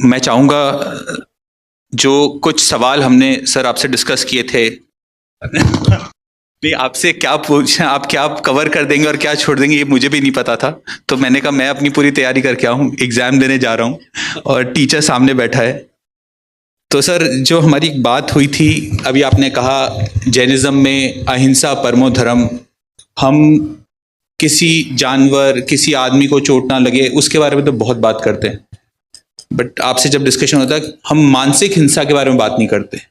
मैं चाहूँगा जो कुछ सवाल हमने सर आपसे डिस्कस किए थे नहीं, आपसे क्या पूछें, आप क्या कवर कर देंगे और क्या छोड़ देंगे ये मुझे भी नहीं पता था। तो मैंने कहा मैं अपनी पूरी तैयारी करके आऊँ, एग्जाम देने जा रहा हूँ और टीचर सामने बैठा है। तो सर जो हमारी बात हुई थी, अभी आपने कहा जैनिज्म में अहिंसा परमो धर्म, हम किसी जानवर किसी आदमी को चोट ना लगे उसके बारे में तो बहुत बात करते हैं, बट आपसे जब डिस्कशन होता है हम मानसिक हिंसा के बारे में बात नहीं करते।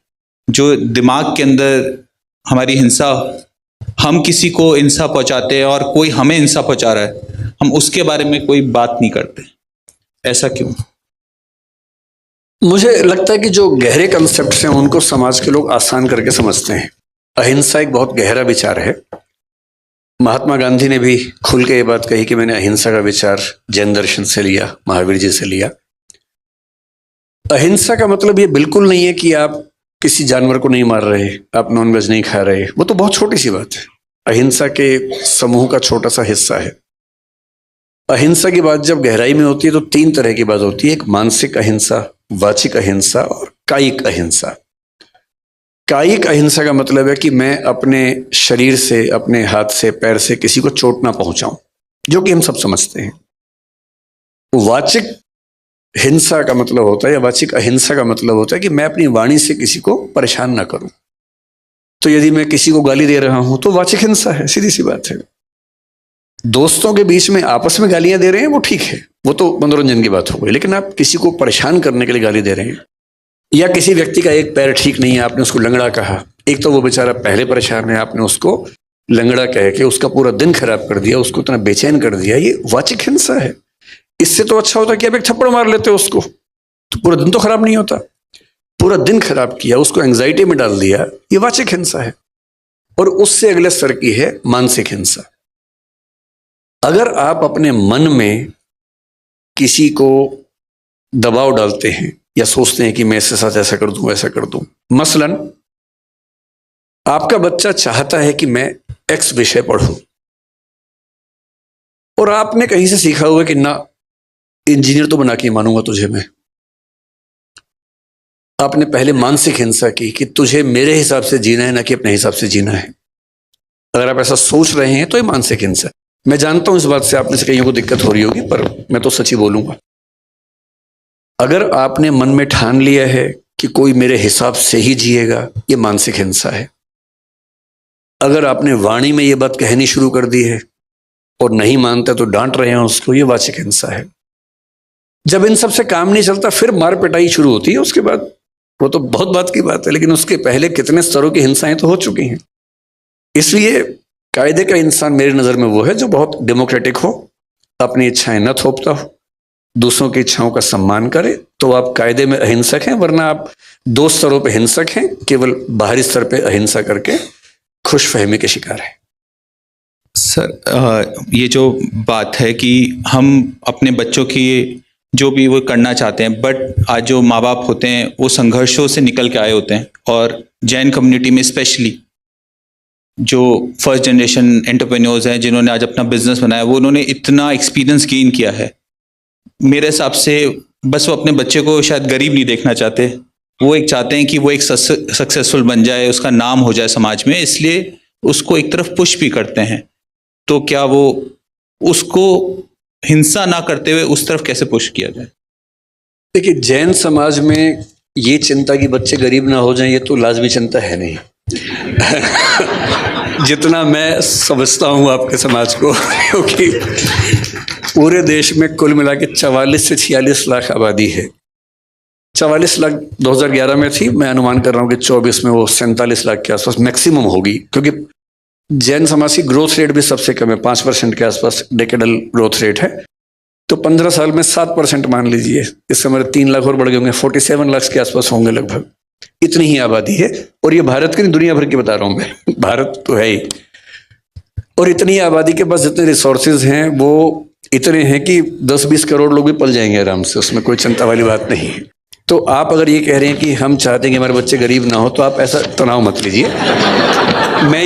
जो दिमाग के अंदर हमारी हिंसा, हम किसी को हिंसा पहुंचाते हैं और कोई हमें हिंसा पहुंचा रहा है, हम उसके बारे में कोई बात नहीं करते, ऐसा क्यों? मुझे लगता है कि जो गहरे कंसेप्ट हैं उनको समाज के लोग आसान करके समझते हैं। अहिंसा एक बहुत गहरा विचार है। महात्मा गांधी ने भी खुल के ये बात कही कि मैंने अहिंसा का विचार जैन दर्शन से लिया, महावीर जी से लिया। अहिंसा का मतलब ये बिल्कुल नहीं है कि आप किसी जानवर को नहीं मार रहे, आप नॉनवेज नहीं खा रहे, वो तो बहुत छोटी सी बात है, अहिंसा के समूह का छोटा सा हिस्सा है। अहिंसा की बात जब गहराई में होती है तो 3 तरह की बात होती है, एक मानसिक अहिंसा, वाचिक अहिंसा और कायिक अहिंसा। कायिक अहिंसा का मतलब है कि मैं अपने शरीर से, अपने हाथ से, पैर से किसी को चोट ना पहुंचाऊं, जो कि हम सब समझते हैं। वाचिक हिंसा का मतलब होता है, या वाचिक अहिंसा का मतलब होता है कि मैं अपनी वाणी से किसी को परेशान ना करूं। तो यदि मैं किसी को गाली दे रहा हूं तो वाचिक हिंसा है, सीधी सी बात है। दोस्तों के बीच में आपस में गालियां दे रहे हैं वो ठीक है, वो तो मनोरंजन की बात हो गई, लेकिन आप किसी को परेशान करने के लिए गाली दे रहे हैं, या किसी व्यक्ति का एक पैर ठीक नहीं है, आपने उसको लंगड़ा कहा, एक तो वो बेचारा पहले परेशान है, आपने उसको लंगड़ा कह के उसका पूरा दिन खराब कर दिया, उसको इतना बेचैन कर दिया, ये वाचिक हिंसा है। इससे तो अच्छा होता कि आप एक थप्पड़ मार लेते हो उसको, तो पूरा दिन तो खराब नहीं होता। पूरा दिन खराब किया, उसको एंजाइटी में डाल दिया, ये वाचिक हिंसा है। और उससे अगले स्तर की है मानसिक हिंसा। अगर आप अपने मन में किसी को दबाव डालते हैं या सोचते हैं कि मैं इसके साथ ऐसा कर दूं, ऐसा कर दूं, मसलन आपका बच्चा चाहता है कि मैं एक्स विषय पढ़ूं और आपने कहीं से सीखा हुआ कि ना इंजीनियर तो बना के मानूंगा तुझे मैं। आपने पहले मानसिक हिंसा की कि तुझे मेरे हिसाब से जीना है, ना कि अपने हिसाब से जीना है। अगर आप ऐसा सोच रहे हैं तो ये मानसिक हिंसा। मैं जानता हूं इस बात से आप में से कईयों को दिक्कत हो रही होगी, पर मैं तो सच ही बोलूंगा। अगर आपने मन में ठान लिया है कि कोई मेरे हिसाब से ही जिएगा, ये मानसिक हिंसा है। अगर आपने वाणी में ये बात कहनी शुरू कर दी है और नहीं मानता तो डांट रहे हैं उसको, ये वाचिक हिंसा है। जब इन सब से काम नहीं चलता फिर मार पिटाई शुरू होती है, उसके बाद वो तो बहुत बात की बात है, लेकिन उसके पहले कितने स्तरों की हिंसाएं तो हो चुकी हैं। इसलिए कायदे का इंसान मेरी नज़र में वो है जो बहुत डेमोक्रेटिक हो, अपनी इच्छाएं न थोपता हो, दूसरों की इच्छाओं का सम्मान करे, तो आप कायदे में अहिंसक हैं। वरना आप 2 स्तरों पे हिंसक हैं, केवल बाहरी स्तर पे अहिंसा करके खुशफहमी के शिकार हैं। सर ये जो बात है कि हम अपने बच्चों की जो भी वो करना चाहते हैं, बट आज जो माँ बाप होते हैं वो संघर्षों से निकल के आए होते हैं, और जैन कम्युनिटी में स्पेशली जो फर्स्ट जनरेशन एंटरप्रेन्योर्स हैं जिन्होंने आज अपना बिजनेस बनाया, वो उन्होंने इतना एक्सपीरियंस गेन किया है। मेरे हिसाब से बस वो अपने बच्चे को शायद गरीब नहीं देखना चाहते, वो एक चाहते हैं कि वो एक सक्सेसफुल बन जाए, उसका नाम हो जाए समाज में, इसलिए उसको एक तरफ पुश भी करते हैं। तो क्या वो उसको हिंसा ना करते हुए उस तरफ कैसे पुश किया जाए? देखिए, जैन समाज में ये चिंता कि बच्चे गरीब ना हो जाएं, ये तो लाजमी चिंता है नहीं। जितना मैं समझता हूँ आपके समाज को, क्योंकि पूरे देश में कुल मिला के 44 से 46 लाख आबादी है। 44 लाख 2011 में थी, मैं अनुमान कर रहा हूँ कि 24 में वो 47 लाख के आसपास मैक्सिमम होगी, क्योंकि जैन समाज की ग्रोथ रेट भी सबसे कम है, 5% के आसपास डेकेडल ग्रोथ रेट है। तो 15 साल में 7% मान लीजिए, इससे हमारे 3 लाख और बढ़ गए होंगे, 47 लाख के आसपास होंगे लगभग। इतनी ही आबादी है, और ये भारत की नहीं दुनिया भर की बता रहा हूँ मैं, भारत तो है ही। और इतनी आबादी के पास जितने रिसोर्सेज हैं वो इतने हैं कि 10-20 करोड़ लोग भी पल जाएंगे आराम से, उसमें कोई चिंता वाली बात नहीं है। तो आप अगर ये कह रहे हैं कि हम चाहते हैं कि हमारे बच्चे गरीब ना हो, तो आप ऐसा तनाव मत लीजिए। मैं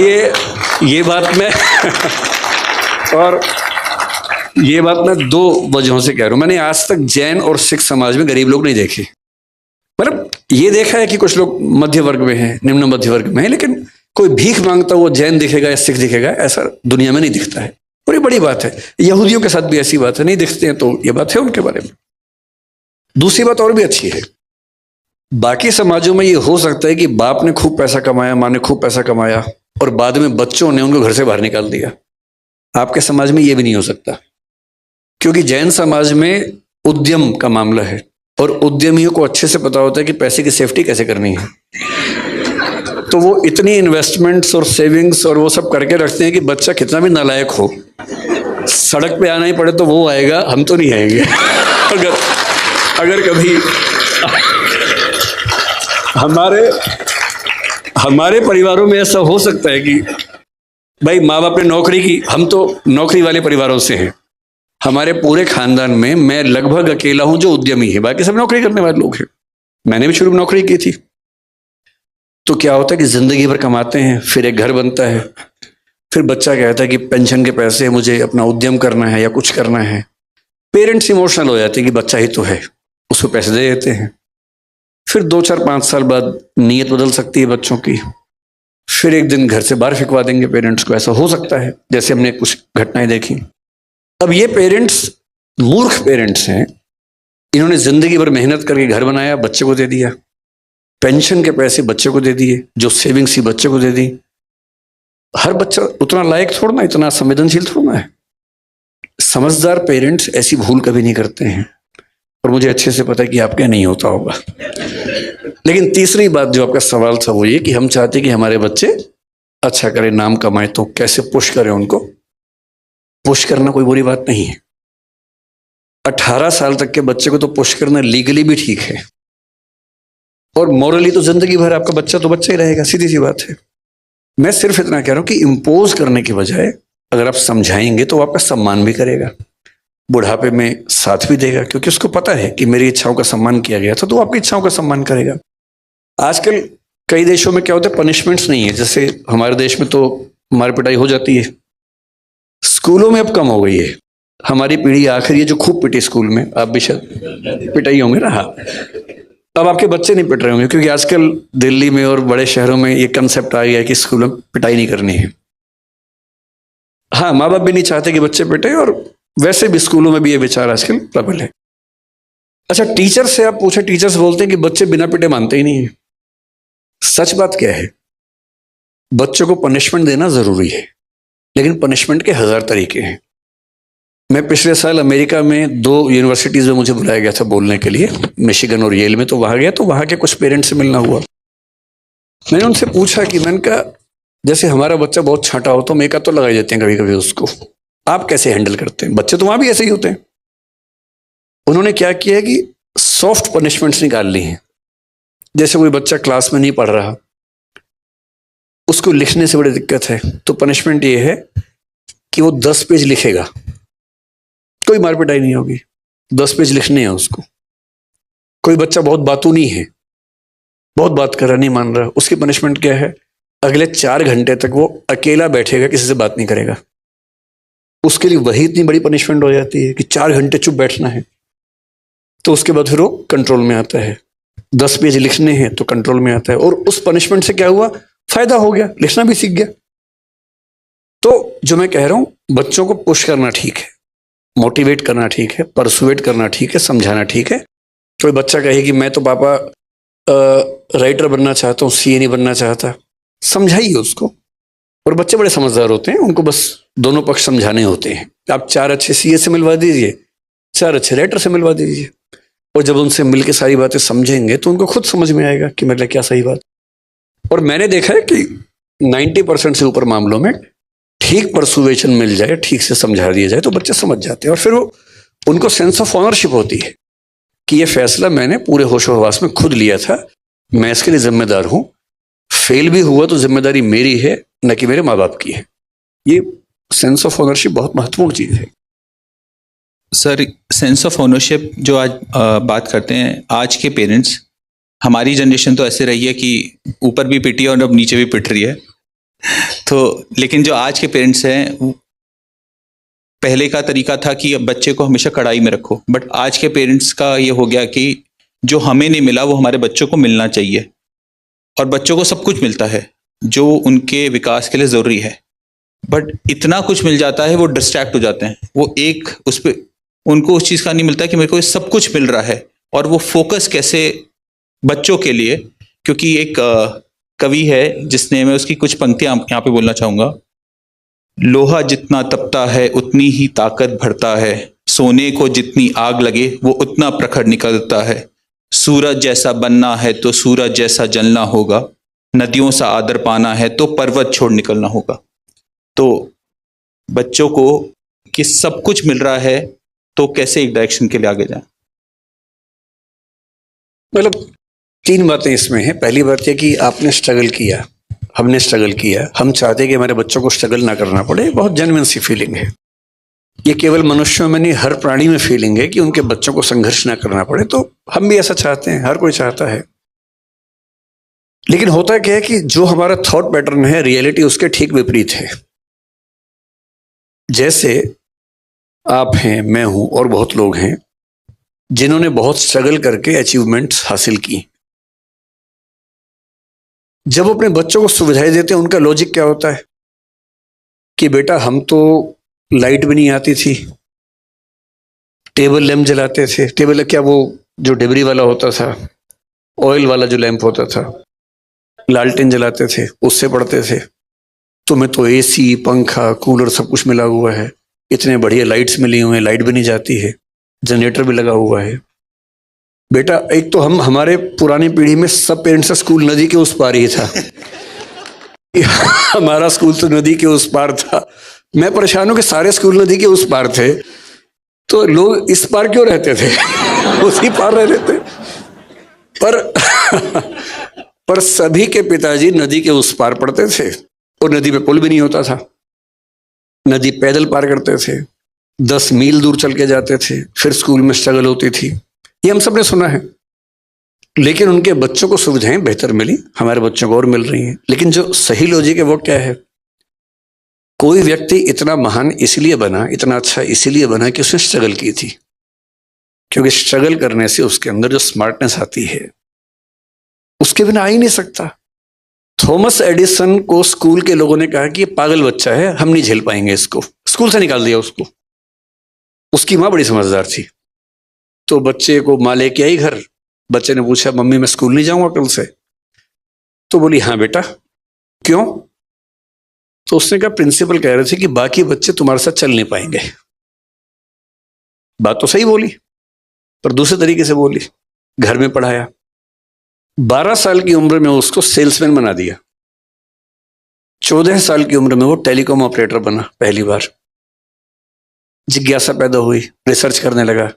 ये बात में ये बात मैं 2 वजहों से कह रहा हूं। मैंने आज तक जैन और सिख समाज में गरीब लोग नहीं देखे। मतलब ये देखा है कि कुछ लोग मध्य वर्ग में हैं, निम्न मध्य वर्ग में हैं, लेकिन कोई भीख मांगता हुआ जैन दिखेगा या सिख दिखेगा, ऐसा दुनिया में नहीं दिखता है। और ये बड़ी बात है। यहूदियों के साथ भी ऐसी बात है, नहीं दिखते हैं, तो ये बात है उनके बारे में। दूसरी बात और भी अच्छी है, बाकी समाजों में ये हो सकता है कि बाप ने खूब पैसा कमाया, माँ ने खूब पैसा कमाया और बाद में बच्चों ने उनको घर से बाहर निकाल दिया। आपके समाज में ये भी नहीं हो सकता, क्योंकि जैन समाज में उद्यम का मामला है और उद्यमियों को अच्छे से पता होता है कि पैसे की सेफ्टी कैसे करनी है। तो वो इतनी इन्वेस्टमेंट्स और सेविंग्स और वो सब करके रखते हैं कि बच्चा कितना भी नालायक हो, सड़क पे आना ही पड़े तो वो आएगा, हम तो नहीं आएंगे। अगर कभी हमारे परिवारों में ऐसा हो सकता है कि भाई माँ बाप ने नौकरी की, हम तो नौकरी वाले परिवारों से हैं, हमारे पूरे खानदान में मैं लगभग अकेला हूं जो उद्यमी है, बाकी सब नौकरी करने वाले लोग हैं। मैंने भी शुरू में नौकरी की थी। तो क्या होता है कि जिंदगी भर कमाते हैं, फिर एक घर बनता है, फिर बच्चा कहता है कि पेंशन के पैसे मुझे अपना उद्यम करना है या कुछ करना है। पेरेंट्स इमोशनल हो जाते हैं कि बच्चा ही तो है, उसको पैसे दे देते हैं। फिर 2, 4, 5 साल बाद नीयत बदल सकती है बच्चों की, फिर एक दिन घर से बाहर फिकवा देंगे पेरेंट्स को। ऐसा हो सकता है, जैसे हमने कुछ घटनाएं देखी। अब ये पेरेंट्स मूर्ख पेरेंट्स हैं, इन्होंने जिंदगी भर मेहनत करके घर बनाया, बच्चे को दे दिया, पेंशन के पैसे बच्चे को दे दिए, जो सेविंग्स थी बच्चे को दे दी। हर बच्चा उतना लायक थोड़ा ना, इतना संवेदनशील थोड़ा ना है। समझदार पेरेंट्स ऐसी भूल कभी नहीं करते हैं, और मुझे अच्छे से पता है कि आपके नहीं होता होगा। लेकिन तीसरी बात जो आपका सवाल था वो ये कि हम चाहते कि हमारे बच्चे अच्छा करें, नाम कमाए, तो कैसे पुश करें उनको। पुश करना कोई बुरी बात नहीं है। 18 साल तक के बच्चे को तो पुश करना लीगली भी ठीक है, और मॉरली तो जिंदगी भर आपका बच्चा तो बच्चा ही रहेगा, सीधी सी बात है। मैं सिर्फ इतना कह रहा हूं कि इम्पोज करने के बजाय अगर आप समझाएंगे तो वो आपका सम्मान भी करेगा, बुढ़ापे में साथ भी देगा, क्योंकि उसको पता है कि मेरी इच्छाओं का सम्मान किया गया था, तो वो आपकी इच्छाओं का सम्मान करेगा। आजकल कई देशों में क्या होता है, पनिशमेंट्स नहीं है। जैसे हमारे देश में तो मार पिटाई हो जाती है, स्कूलों में अब कम हो गई है। हमारी पीढ़ी आखिरी है जो खूब पिटी स्कूल में, आप भी शायद पिटाई होंगे ना। हाँ, अब आपके बच्चे नहीं पिट रहे होंगे, क्योंकि आजकल दिल्ली में और बड़े शहरों में ये कंसेप्ट आ गया है कि स्कूल में पिटाई नहीं करनी है। हाँ, माँ बाप भी नहीं चाहते कि बच्चे पिटे, और वैसे भी स्कूलों में भी ये विचार आजकल प्रबल है। अच्छा, टीचर से आप पूछे, टीचर्स बोलते हैं कि बच्चे बिना पिटे मानते ही नहीं है। सच बात क्या है, बच्चों को पनिशमेंट देना जरूरी है, लेकिन पनिशमेंट के 1000 तरीके हैं। मैं पिछले साल अमेरिका में 2 यूनिवर्सिटीज में मुझे बुलाया गया था बोलने के लिए, मिशिगन और येल में। तो वहां गया, तो वहां के कुछ पेरेंट्स से मिलना हुआ। मैंने उनसे पूछा कि मैंने कहा, जैसे हमारा बच्चा बहुत छांटा हो तो मेका तो लगाई देते हैं कभी कभी उसको, आप कैसे हैंडल करते हैं? बच्चे तो वहां भी ऐसे ही होते हैं। उन्होंने क्या किया कि सॉफ्ट पनिशमेंट्स निकाल ली हैं। जैसे कोई बच्चा क्लास में नहीं पढ़ रहा, उसको लिखने से बड़ी दिक्कत है, तो पनिशमेंट ये है कि वो 10 पेज लिखेगा, कोई मार पिटाई नहीं होगी, 10 पेज लिखने हैं उसको। कोई बच्चा बहुत बातूनी है, बहुत बात कर रहा, नहीं मान रहा, उसकी पनिशमेंट क्या है? अगले 4 घंटे तक वो अकेला बैठेगा, किसी से बात नहीं करेगा। उसके लिए वही इतनी बड़ी पनिशमेंट हो जाती है कि 4 घंटे चुप बैठना है। तो उसके बाद फिर वो कंट्रोल में आता है। 10 पेज लिखने हैं तो कंट्रोल में आता है। और उस पनिशमेंट से क्या हुआ? फायदा हो गया, लिखना भी सीख गया। तो जो मैं कह रहा हूं, बच्चों को पुश करना ठीक है, मोटिवेट करना ठीक है, परसुएट करना ठीक है, समझाना ठीक है। कोई बच्चा कहे कि मैं तो पापा राइटर बनना चाहता हूँ, सीए नहीं बनना चाहता, समझाइए उसको। और बच्चे बड़े समझदार होते हैं, उनको बस दोनों पक्ष समझाने होते हैं। आप 4 अच्छे सीए से मिलवा दीजिए, 4 अच्छे राइटर से मिलवा दीजिए, और जब उनसे मिलकर सारी बातें समझेंगे तो उनको खुद समझ में आएगा कि मेरे लिए क्या सही बात। और मैंने देखा है कि 90% से ऊपर मामलों में ठीक परसुएशन मिल जाए, ठीक से समझा दिया जाए, तो बच्चे समझ जाते हैं। और फिर वो उनको सेंस ऑफ ऑनरशिप होती है कि ये फैसला मैंने पूरे होशो हवास में खुद लिया था, मैं इसके लिए जिम्मेदार हूं। फेल भी हुआ तो जिम्मेदारी मेरी है, न कि मेरे माँ बाप की है। ये सेंस ऑफ ऑनरशिप बहुत महत्वपूर्ण चीज है। सर, सेंस ऑफ ओनरशिप जो आज बात करते हैं, आज के पेरेंट्स, हमारी जनरेशन तो ऐसे रही है कि ऊपर भी पिटी और अब नीचे भी पिट रही है। तो लेकिन जो आज के पेरेंट्स हैं, पहले का तरीका था कि बच्चे को हमेशा कड़ाई में रखो, बट आज के पेरेंट्स का ये हो गया कि जो हमें नहीं मिला वो हमारे बच्चों को मिलना चाहिए, और बच्चों को सब कुछ मिलता है जो उनके विकास के लिए ज़रूरी है, बट इतना कुछ मिल जाता है वो डिस्ट्रैक्ट हो जाते हैं। वो एक उस पर उनको उस चीज़ का नहीं मिलता कि मेरे को ये सब कुछ मिल रहा है, और वो फोकस कैसे बच्चों के लिए। क्योंकि एक कवि है जिसने, मैं उसकी कुछ पंक्तियां यहाँ पे बोलना चाहूँगा। लोहा जितना तपता है उतनी ही ताकत भरता है, सोने को जितनी आग लगे वो उतना प्रखर निकलता है, सूरज जैसा बनना है तो सूरज जैसा जलना होगा, नदियों सा आदर पाना है तो पर्वत छोड़ निकलना होगा। तो बच्चों को कि सब कुछ मिल रहा है तो कैसे एक डायरेक्शन के लिए आगे जाएं? मतलब 3 बातें इसमें हैं। पहली बात यह कि आपने स्ट्रगल किया, हमने स्ट्रगल किया, हम चाहते हैं कि हमारे बच्चों को स्ट्रगल ना करना पड़े। बहुत जेन्युइन सी फीलिंग है ये, केवल मनुष्यों में नहीं हर प्राणी में फीलिंग है कि उनके बच्चों को संघर्ष ना करना पड़े। तो हम भी ऐसा चाहते हैं, हर कोई चाहता है। लेकिन होता क्या है कि जो हमारा थॉट पैटर्न है, रियलिटी उसके ठीक विपरीत है। जैसे आप हैं, मैं हूं और बहुत लोग हैं जिन्होंने बहुत स्ट्रगल करके अचीवमेंट्स हासिल की। जब अपने बच्चों को सुविधाएं देते हैं, उनका लॉजिक क्या होता है कि बेटा हम तो लाइट भी नहीं आती थी, टेबल लैंप जलाते थे। टेबल क्या, वो जो डिबरी वाला होता था, ऑयल वाला जो लैंप होता था, लालटेन जलाते थे, उससे पढ़ते थे। तुम्हें तो एसी, पंखा, कूलर सब कुछ मिला हुआ है, इतने बढ़िया लाइट्स मिली हुई हैं, लाइट भी नहीं जाती है, जनरेटर भी लगा हुआ है। बेटा एक तो हमारे पुरानी पीढ़ी में सब पेरेंट्स का स्कूल नदी के उस पार ही था। हमारा स्कूल तो नदी के उस पार था। मैं परेशान हूं कि सारे स्कूल नदी के उस पार थे, तो लोग इस पार क्यों रहते थे? उसी पार रह लेते। पर सभी के पिताजी नदी के उस पार पढ़ते थे, और नदी पे पुल भी नहीं होता था। नदी पैदल पार करते थे, 10 मील दूर चल के जाते थे, फिर स्कूल में स्ट्रगल होती थी। ये हम सब ने सुना है। लेकिन उनके बच्चों को सुविधाएं बेहतर मिली, हमारे बच्चों को और मिल रही हैं। लेकिन जो सही लॉजिक है वो क्या है? कोई व्यक्ति इतना महान इसलिए बना, इतना अच्छा इसलिए बना कि उसने स्ट्रगल की थी। क्योंकि स्ट्रगल करने से उसके अंदर जो स्मार्टनेस आती है, उसके बिना आ ही नहीं सकता। थॉमस एडिसन को स्कूल के लोगों ने कहा कि ये पागल बच्चा है, हम नहीं झेल पाएंगे इसको, स्कूल से निकाल दिया उसको। उसकी माँ बड़ी समझदार थी, तो बच्चे को माँ लेके आई घर। बच्चे ने पूछा, मम्मी मैं स्कूल नहीं जाऊंगा कल से? तो बोली, हाँ बेटा, क्यों? तो उसने कहा, प्रिंसिपल कह रहे थे कि बाकी बच्चे तुम्हारे साथ चल नहीं पाएंगे। बात तो सही बोली, पर दूसरे तरीके से बोली। घर में पढ़ाया, 12 साल की उम्र में उसको सेल्समैन बना दिया। 14 साल की उम्र में वो टेलीकॉम ऑपरेटर बना पहली बार। जिज्ञासा पैदा हुई, रिसर्च करने लगा।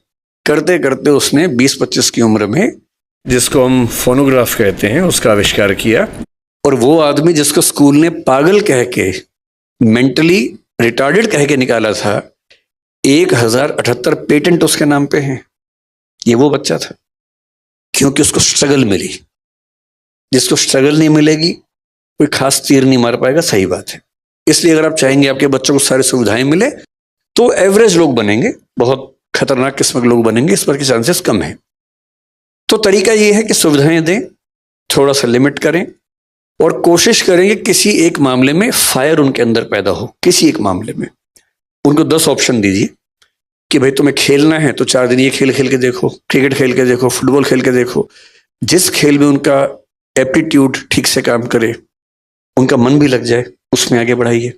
करते करते उसने 20-25 की उम्र में, जिसको हम फोनोग्राफ कहते हैं, उसका आविष्कार किया। और वो आदमी जिसको स्कूल ने पागल कह के, मेंटली रिटार्डेड कह के निकाला था, 1078 पेटेंट उसके नाम पे हैं। ये वो बच्चा था, क्योंकि उसको स्ट्रगल मिली। जिसको स्ट्रगल नहीं मिलेगी, कोई खास तीर नहीं मार पाएगा। सही बात है। इसलिए अगर आप चाहेंगे आपके बच्चों को सारी सुविधाएं मिले, तो एवरेज लोग बनेंगे, बहुत खतरनाक किस्म के लोग बनेंगे, इस पर के चांसेस कम है। तो तरीका ये है कि सुविधाएं दें, थोड़ा सा लिमिट करें, और कोशिश करें कि किसी एक मामले में फायर उनके अंदर पैदा हो। किसी एक मामले में उनको 10 ऑप्शन दीजिए कि भाई तुम्हें खेलना है तो 4 दिन ये खेल खेल के देखो, क्रिकेट खेल के देखो, फुटबॉल खेल के देखो। जिस खेल में उनका एप्टीट्यूड ठीक से काम करे, उनका मन भी लग जाए, उसमें आगे बढ़ाइए।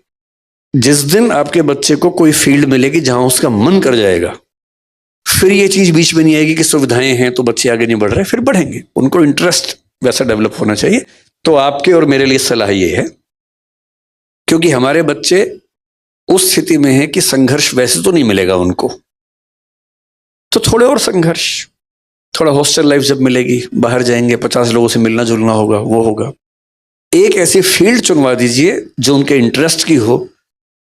जिस दिन आपके बच्चे को कोई फील्ड मिलेगी जहां उसका मन कर जाएगा, फिर ये चीज बीच में नहीं आएगी कि सुविधाएं हैं तो बच्चे आगे नहीं बढ़ रहे, फिर बढ़ेंगे। उनको इंटरेस्ट वैसा डेवलप होना चाहिए। तो आपके और मेरे लिए सलाह ये है, क्योंकि हमारे बच्चे उस स्थिति में है कि संघर्ष वैसे तो नहीं मिलेगा उनको, तो थोड़े और संघर्ष, थोड़ा हॉस्टल लाइफ जब मिलेगी, बाहर जाएंगे, 50 लोगों से मिलना जुलना होगा, वो होगा। एक ऐसी फील्ड चुनवा दीजिए जो उनके इंटरेस्ट की हो,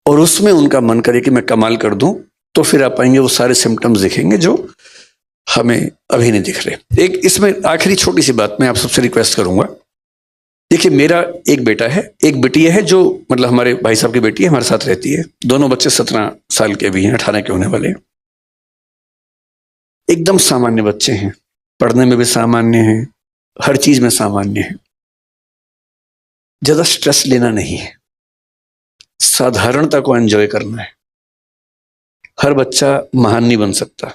और उसमें उनका मन करे कि मैं कमाल कर दूं, तो फिर आप पाएंगे वो सारे सिम्टम्स दिखेंगे जो हमें अभी नहीं दिख रहे। एक इसमें आखिरी छोटी सी बात मैं आप सबसे रिक्वेस्ट करूंगा देखिए, मेरा एक बेटा है, एक बिटिया है, जो मतलब हमारे भाई साहब की बेटी है, हमारे साथ रहती है। दोनों बच्चे 17 साल के भी हैं, 18 के होने वाले हैं। एकदम सामान्य बच्चे हैं, पढ़ने में भी सामान्य हैं, हर चीज में सामान्य है। ज्यादा स्ट्रेस लेना नहीं है, साधारणता को एंजॉय करना है। हर बच्चा महान नहीं बन सकता।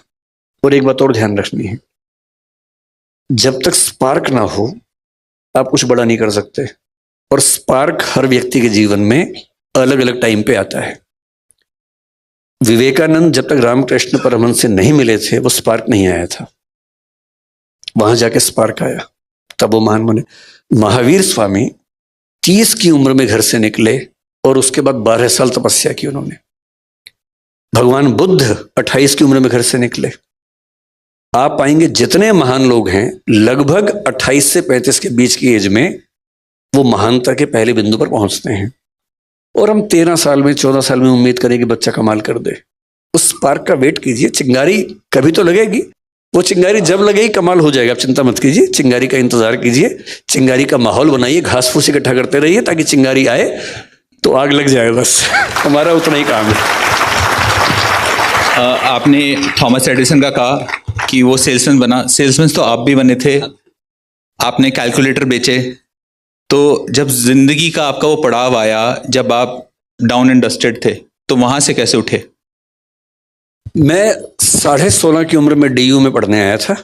और एक बात और ध्यान रखनी है, जब तक स्पार्क ना हो आप कुछ बड़ा नहीं कर सकते। और स्पार्क हर व्यक्ति के जीवन में अलग अलग टाइम पे आता है। विवेकानंद जब तक रामकृष्ण परमहंस से नहीं मिले थे, वो स्पार्क नहीं आया था। वहां जाके स्पार्क आया, तब वो महान बने। महावीर स्वामी 30 की उम्र में घर से निकले और उसके बाद 12 साल तपस्या की उन्होंने। भगवान बुद्ध 28 की उम्र में घर से निकले। आप पाएंगे जितने महान लोग हैं, लगभग 28 से 35 के बीच की एज में वो महानता के पहले बिंदु पर पहुंचते हैं। और हम 13 साल में, 14 साल में उम्मीद करें कि बच्चा कमाल कर दे। उस स्पार्क का वेट कीजिए, चिंगारी कभी तो लगेगी। वो चिंगारी जब लगेगी कमाल हो जाएगा, आप चिंता मत कीजिए। चिंगारी का इंतजार कीजिए, चिंगारी का माहौल बनाइए, घास फूस इकट्ठा करते रहिए ताकि चिंगारी आए तो आग लग जाए। बस हमारा उतना ही काम है। आपने थॉमस एडिसन का कहा कि वो सेल्समैन बना। सेल्समैन तो आप भी बने थे, आपने कैलकुलेटर बेचे। तो जब जिंदगी का आपका वो पड़ाव आया, जब आप डाउन एंड डस्टेड थे, तो वहां से कैसे उठे? मैं 16.5 की उम्र में DU में पढ़ने आया था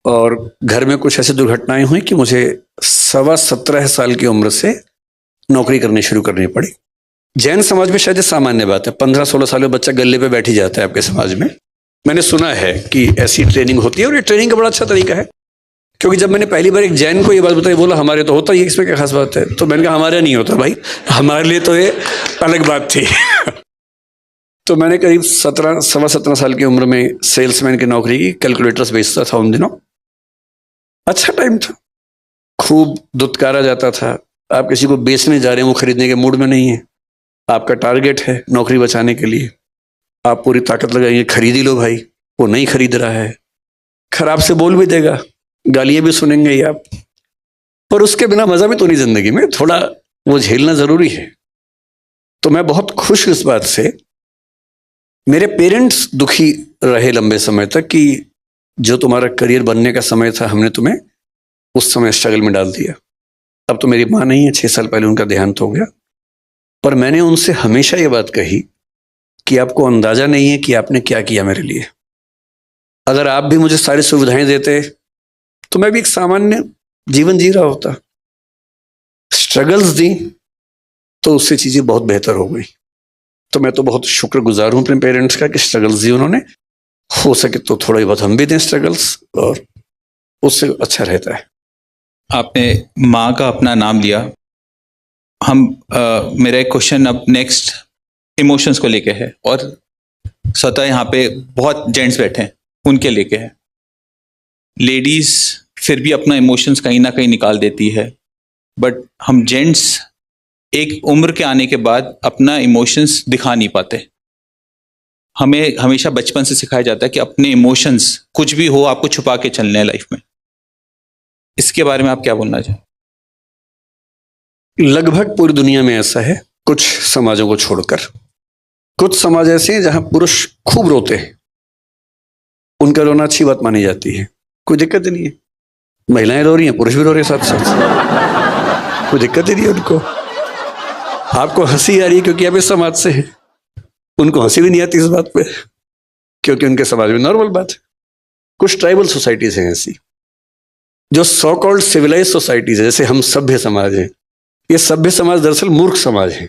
और घर में कुछ ऐसी दुर्घटनाएं हुई कि मुझे 17.25 साल की उम्र से नौकरी करनी शुरू करनी पड़ी। जैन समाज में शायद ये सामान्य बात है, 15-16 साल में बच्चा गल्ले पे बैठ ही जाता है आपके समाज में। मैंने सुना है कि ऐसी ट्रेनिंग होती है और ये ट्रेनिंग का बड़ा अच्छा तरीका है। क्योंकि जब मैंने पहली बार एक जैन को ये बात बताई, बोला हमारे तो होता ही, इसमें क्या खास बात है। तो मैंने कहा हमारे नहीं होता भाई, हमारे लिए तो ये अलग बात थी। तो मैंने करीब 17 साल की उम्र में सेल्समैन की नौकरी की, कैलकुलेटर्स बेचता था उन दिनों। अच्छा टाइम था, खूब दुत्कारा जाता था। आप किसी को बेचने जा रहे हैं, वो खरीदने के मूड में नहीं है, आपका टारगेट है नौकरी बचाने के लिए, आप पूरी ताकत लगाएंगे, खरीद ही लो भाई। वो नहीं खरीद रहा है, खराब से बोल भी देगा, गालियां भी सुनेंगे ही आप। पर उसके बिना मजा भी तो नहीं जिंदगी में, थोड़ा वो झेलना जरूरी है। तो मैं बहुत खुश हूं इस बात से। मेरे पेरेंट्स दुखी रहे लंबे समय तक कि जो तुम्हारा करियर बनने का समय था, हमने तुम्हें उस समय स्ट्रगल में डाल दिया। अब तो मेरी माँ नहीं है, 6 साल पहले उनका देहांत हो गया। पर मैंने उनसे हमेशा ये बात कही कि आपको अंदाजा नहीं है कि आपने क्या किया मेरे लिए। अगर आप भी मुझे सारी सुविधाएं देते तो मैं भी एक सामान्य जीवन जी रहा होता। स्ट्रगल्स दी तो उससे चीजें बहुत बेहतर हो गई। तो मैं तो बहुत शुक्रगुजार हूं अपने पेरेंट्स का कि स्ट्रगल्स दी उन्होंने। हो सके तो थोड़ा बहुत हम भी दें स्ट्रगल्स, और उससे अच्छा रहता है। आपने माँ का अपना नाम लिया। मेरा एक क्वेश्चन अब नेक्स्ट इमोशंस को लेके है, और स्वतः यहाँ पे बहुत जेंट्स बैठे हैं, उनके लेके है। लेडीज फिर भी अपना इमोशंस कहीं ना कहीं निकाल देती है, बट हम जेंट्स एक उम्र के आने के बाद अपना इमोशंस दिखा नहीं पाते। हमें हमेशा बचपन से सिखाया जाता है कि अपने इमोशंस कुछ भी हो आपको छुपा के चलने हैं लाइफ में। इसके बारे में आप क्या बोलना चाहें? लगभग पूरी दुनिया में ऐसा है, कुछ समाजों को छोड़कर। कुछ समाज ऐसे हैं जहां पुरुष खूब रोते हैं, उनका रोना अच्छी बात मानी जाती है, कोई दिक्कत ही नहीं है। महिलाएं रो रही हैं, पुरुष भी रो रहे हैं साथ साथ, कोई दिक्कत ही नहीं है उनको। आपको हंसी आ रही है क्योंकि आप इस समाज से हैं, उनको हंसी भी नहीं आती इस बात पे क्योंकि उनके समाज में नॉर्मल बात है। कुछ ट्राइबल सोसाइटीज हैं ऐसी, जो सो कॉल्ड सिविलाइज सोसाइटीज है, जैसे हम सभ्य समाज है। ये सभ्य समाज दरअसल मूर्ख समाज है।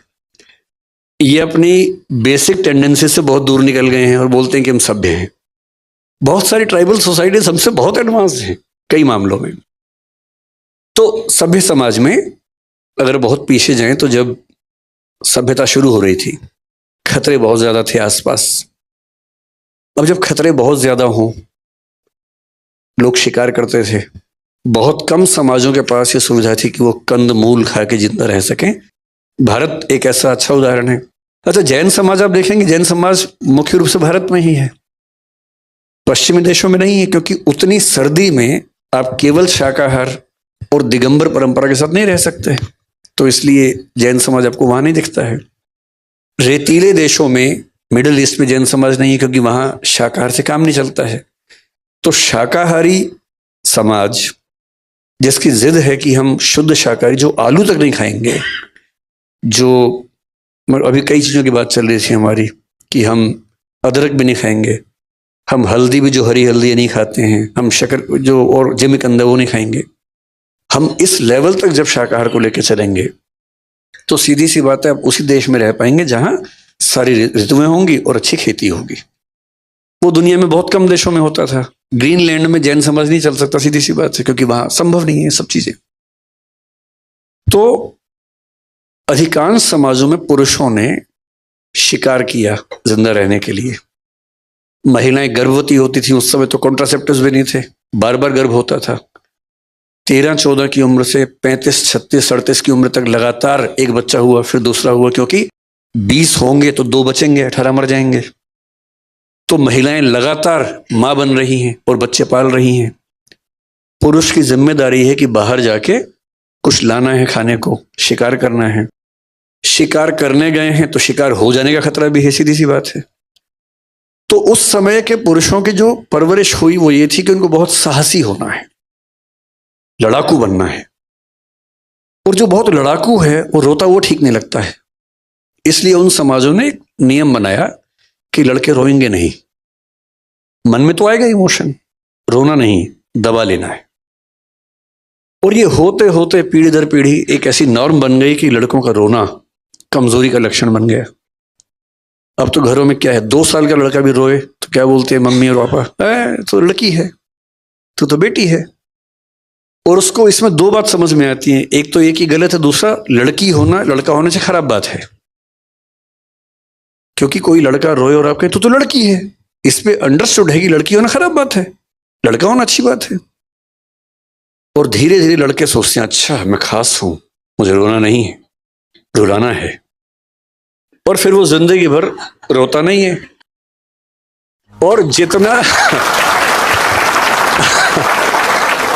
ये अपनी बेसिक टेंडेंसी से बहुत दूर निकल गए हैं और बोलते हैं कि हम सभ्य हैं। बहुत सारी ट्राइबल सोसाइटीज हमसे बहुत एडवांस हैं कई मामलों में। तो सभ्य समाज में अगर बहुत पीछे जाएं तो जब सभ्यता शुरू हो रही थी, खतरे बहुत ज्यादा थे आसपास। अब जब खतरे बहुत ज्यादा हों, लोग शिकार करते थे। बहुत कम समाजों के पास ये सुविधा थी कि वो कंद मूल खा के जिंदा रह सकें। भारत एक ऐसा अच्छा उदाहरण है। अच्छा, जैन समाज आप देखेंगे, जैन समाज मुख्य रूप से भारत में ही है, पश्चिमी देशों में नहीं है, क्योंकि उतनी सर्दी में आप केवल शाकाहार और दिगंबर परंपरा के साथ नहीं रह सकते, तो इसलिए जैन समाज आपको वहां नहीं दिखता है। रेतीले देशों में, मिडिल ईस्ट में जैन समाज नहीं है, क्योंकि वहां शाकाहार से काम नहीं चलता है। तो शाकाहारी समाज जिसकी जिद है कि हम शुद्ध शाकाहारी, जो आलू तक नहीं खाएंगे, जो अभी कई चीजों की बात चल रही थी हमारी कि हम अदरक भी नहीं खाएंगे, हम हल्दी भी, जो हरी हल्दी नहीं खाते हैं, हम शक्कर जो और जिमिकंद वो नहीं खाएंगे। हम इस लेवल तक जब शाकाहार को लेकर चलेंगे तो सीधी सी बात है, आप उसी देश में रह पाएंगे जहां सारी ऋतुएं होंगी और अच्छी खेती होगी। वो दुनिया में बहुत कम देशों में होता था। ग्रीनलैंड में जैन समाज नहीं चल सकता, सीधी सी बात है, क्योंकि वहां संभव नहीं है सब चीजें। तो अधिकांश समाजों में पुरुषों ने शिकार किया जिंदा रहने के लिए। महिलाएं गर्भवती होती थी, उस समय तो कॉन्ट्रासेप्टिव्स भी नहीं थे, बार बार गर्भ होता था। 13-14 की उम्र से 35, 36, 38 की उम्र तक लगातार एक बच्चा हुआ, फिर दूसरा हुआ, क्योंकि 20 होंगे तो 2 बचेंगे, 18 मर जाएंगे। तो महिलाएं लगातार मां बन रही हैं और बच्चे पाल रही हैं। पुरुष की जिम्मेदारी है कि बाहर जाके कुछ लाना है खाने को, शिकार करना है। शिकार करने गए हैं तो शिकार हो जाने का खतरा भी है, सीधी सी बात है। तो उस समय के पुरुषों की जो परवरिश हुई वो ये थी कि उनको बहुत साहसी होना है, लड़ाकू बनना है। और जो बहुत लड़ाकू है वो रोता वो ठीक नहीं लगता है। इसलिए उन समाजों ने एक नियम बनाया कि लड़के रोएंगे नहीं। मन में तो आएगा इमोशन, रोना नहीं, दबा लेना है। और ये होते होते पीढ़ी दर पीढ़ी एक ऐसी नॉर्म बन गई कि लड़कों का रोना कमजोरी का लक्षण बन गया। अब तो घरों में क्या है, 2 साल का लड़का भी रोए तो क्या बोलते हैं मम्मी और पापा, तो लड़की है, तो बेटी है। और उसको इसमें 2 बात समझ में आती है, एक तो एक ही गलत है, दूसरा लड़की होना लड़का होने से खराब बात है। क्योंकि कोई लड़का रोए और आप कहें तो लड़की है, इस पे अंडरस्टूड है कि लड़की होना खराब बात है, लड़का होना अच्छी बात है। और धीरे धीरे लड़के सोचते हैं अच्छा मैं खास हूं, मुझे रोना नहीं है, रुलाना है। और फिर वो जिंदगी भर रोता नहीं है। और जितना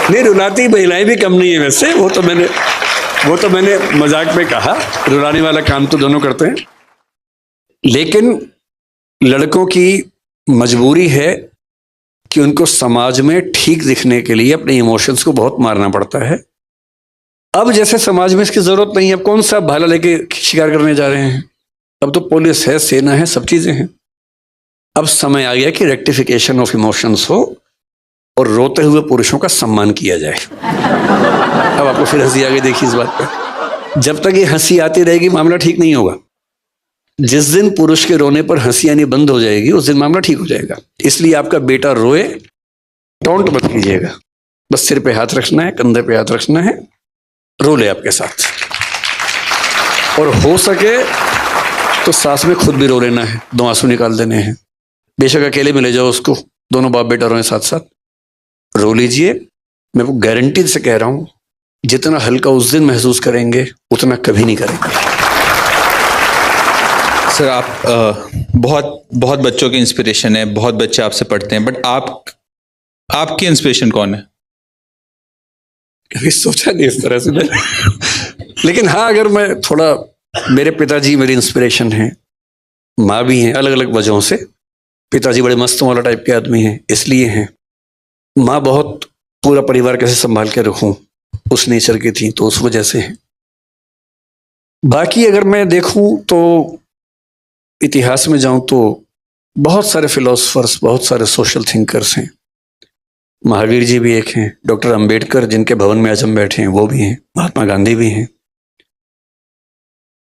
नहीं, रुलाती महिलाएं भी कम नहीं है वैसे, वो तो मैंने मजाक में कहा, रुलाने वाला काम तो दोनों करते हैं। लेकिन लड़कों की मजबूरी है कि उनको समाज में ठीक दिखने के लिए अपने इमोशंस को बहुत मारना पड़ता है। अब जैसे समाज में इसकी जरूरत नहीं है, अब कौन सा भाला लेके शिकार करने जा रहे हैं, अब तो पुलिस है, सेना है, सब चीजें हैं। अब समय आ गया कि रेक्टिफिकेशन ऑफ इमोशंस हो और रोते हुए पुरुषों का सम्मान किया जाए। अब आपको फिर हंसी आ गई, देखिए इस बात पर। जब तक ये हंसी आती रहेगी मामला ठीक नहीं होगा। जिस दिन पुरुष के रोने पर हंसी आनी बंद हो जाएगी उस दिन मामला ठीक हो जाएगा। इसलिए आपका बेटा रोए, टोंट मत कीजिएगा, बस सिर पे हाथ रखना है, कंधे पे हाथ रखना है, रो ले आपके साथ। और हो सके तो साथ में खुद भी रो लेना है, 2 आंसू निकाल देने हैं। बेशक अकेले में ले जाओ उसको, दोनों बाप बेटा रोए साथ साथ, रो लीजिए। मैं वो गारंटी से कह रहा हूं, जितना हल्का उस दिन महसूस करेंगे उतना कभी नहीं करेंगे। सर आप बहुत बहुत बच्चों की इंस्पिरेशन है, बहुत बच्चे आपसे पढ़ते हैं, बट आपकी इंस्पिरेशन कौन है? कभी सोचा नहीं इस तरह से लेकिन हाँ, अगर मैं थोड़ा, मेरे पिताजी मेरी इंस्पिरेशन हैं, माँ भी हैं, अलग अलग वजहों से। पिताजी बड़े मस्तों वाला टाइप के आदमी हैं, इसलिए हैं। माँ बहुत पूरा परिवार कैसे संभाल के रखूं उस नेचर की थी, तो उस वजह से है। बाकी अगर मैं देखूं तो इतिहास में जाऊं तो बहुत सारे फिलोसफर्स, बहुत सारे सोशल थिंकर्स हैं। महावीर जी भी एक हैं, डॉक्टर अंबेडकर जिनके भवन में आज हम बैठे हैं वो भी हैं, महात्मा गांधी भी हैं।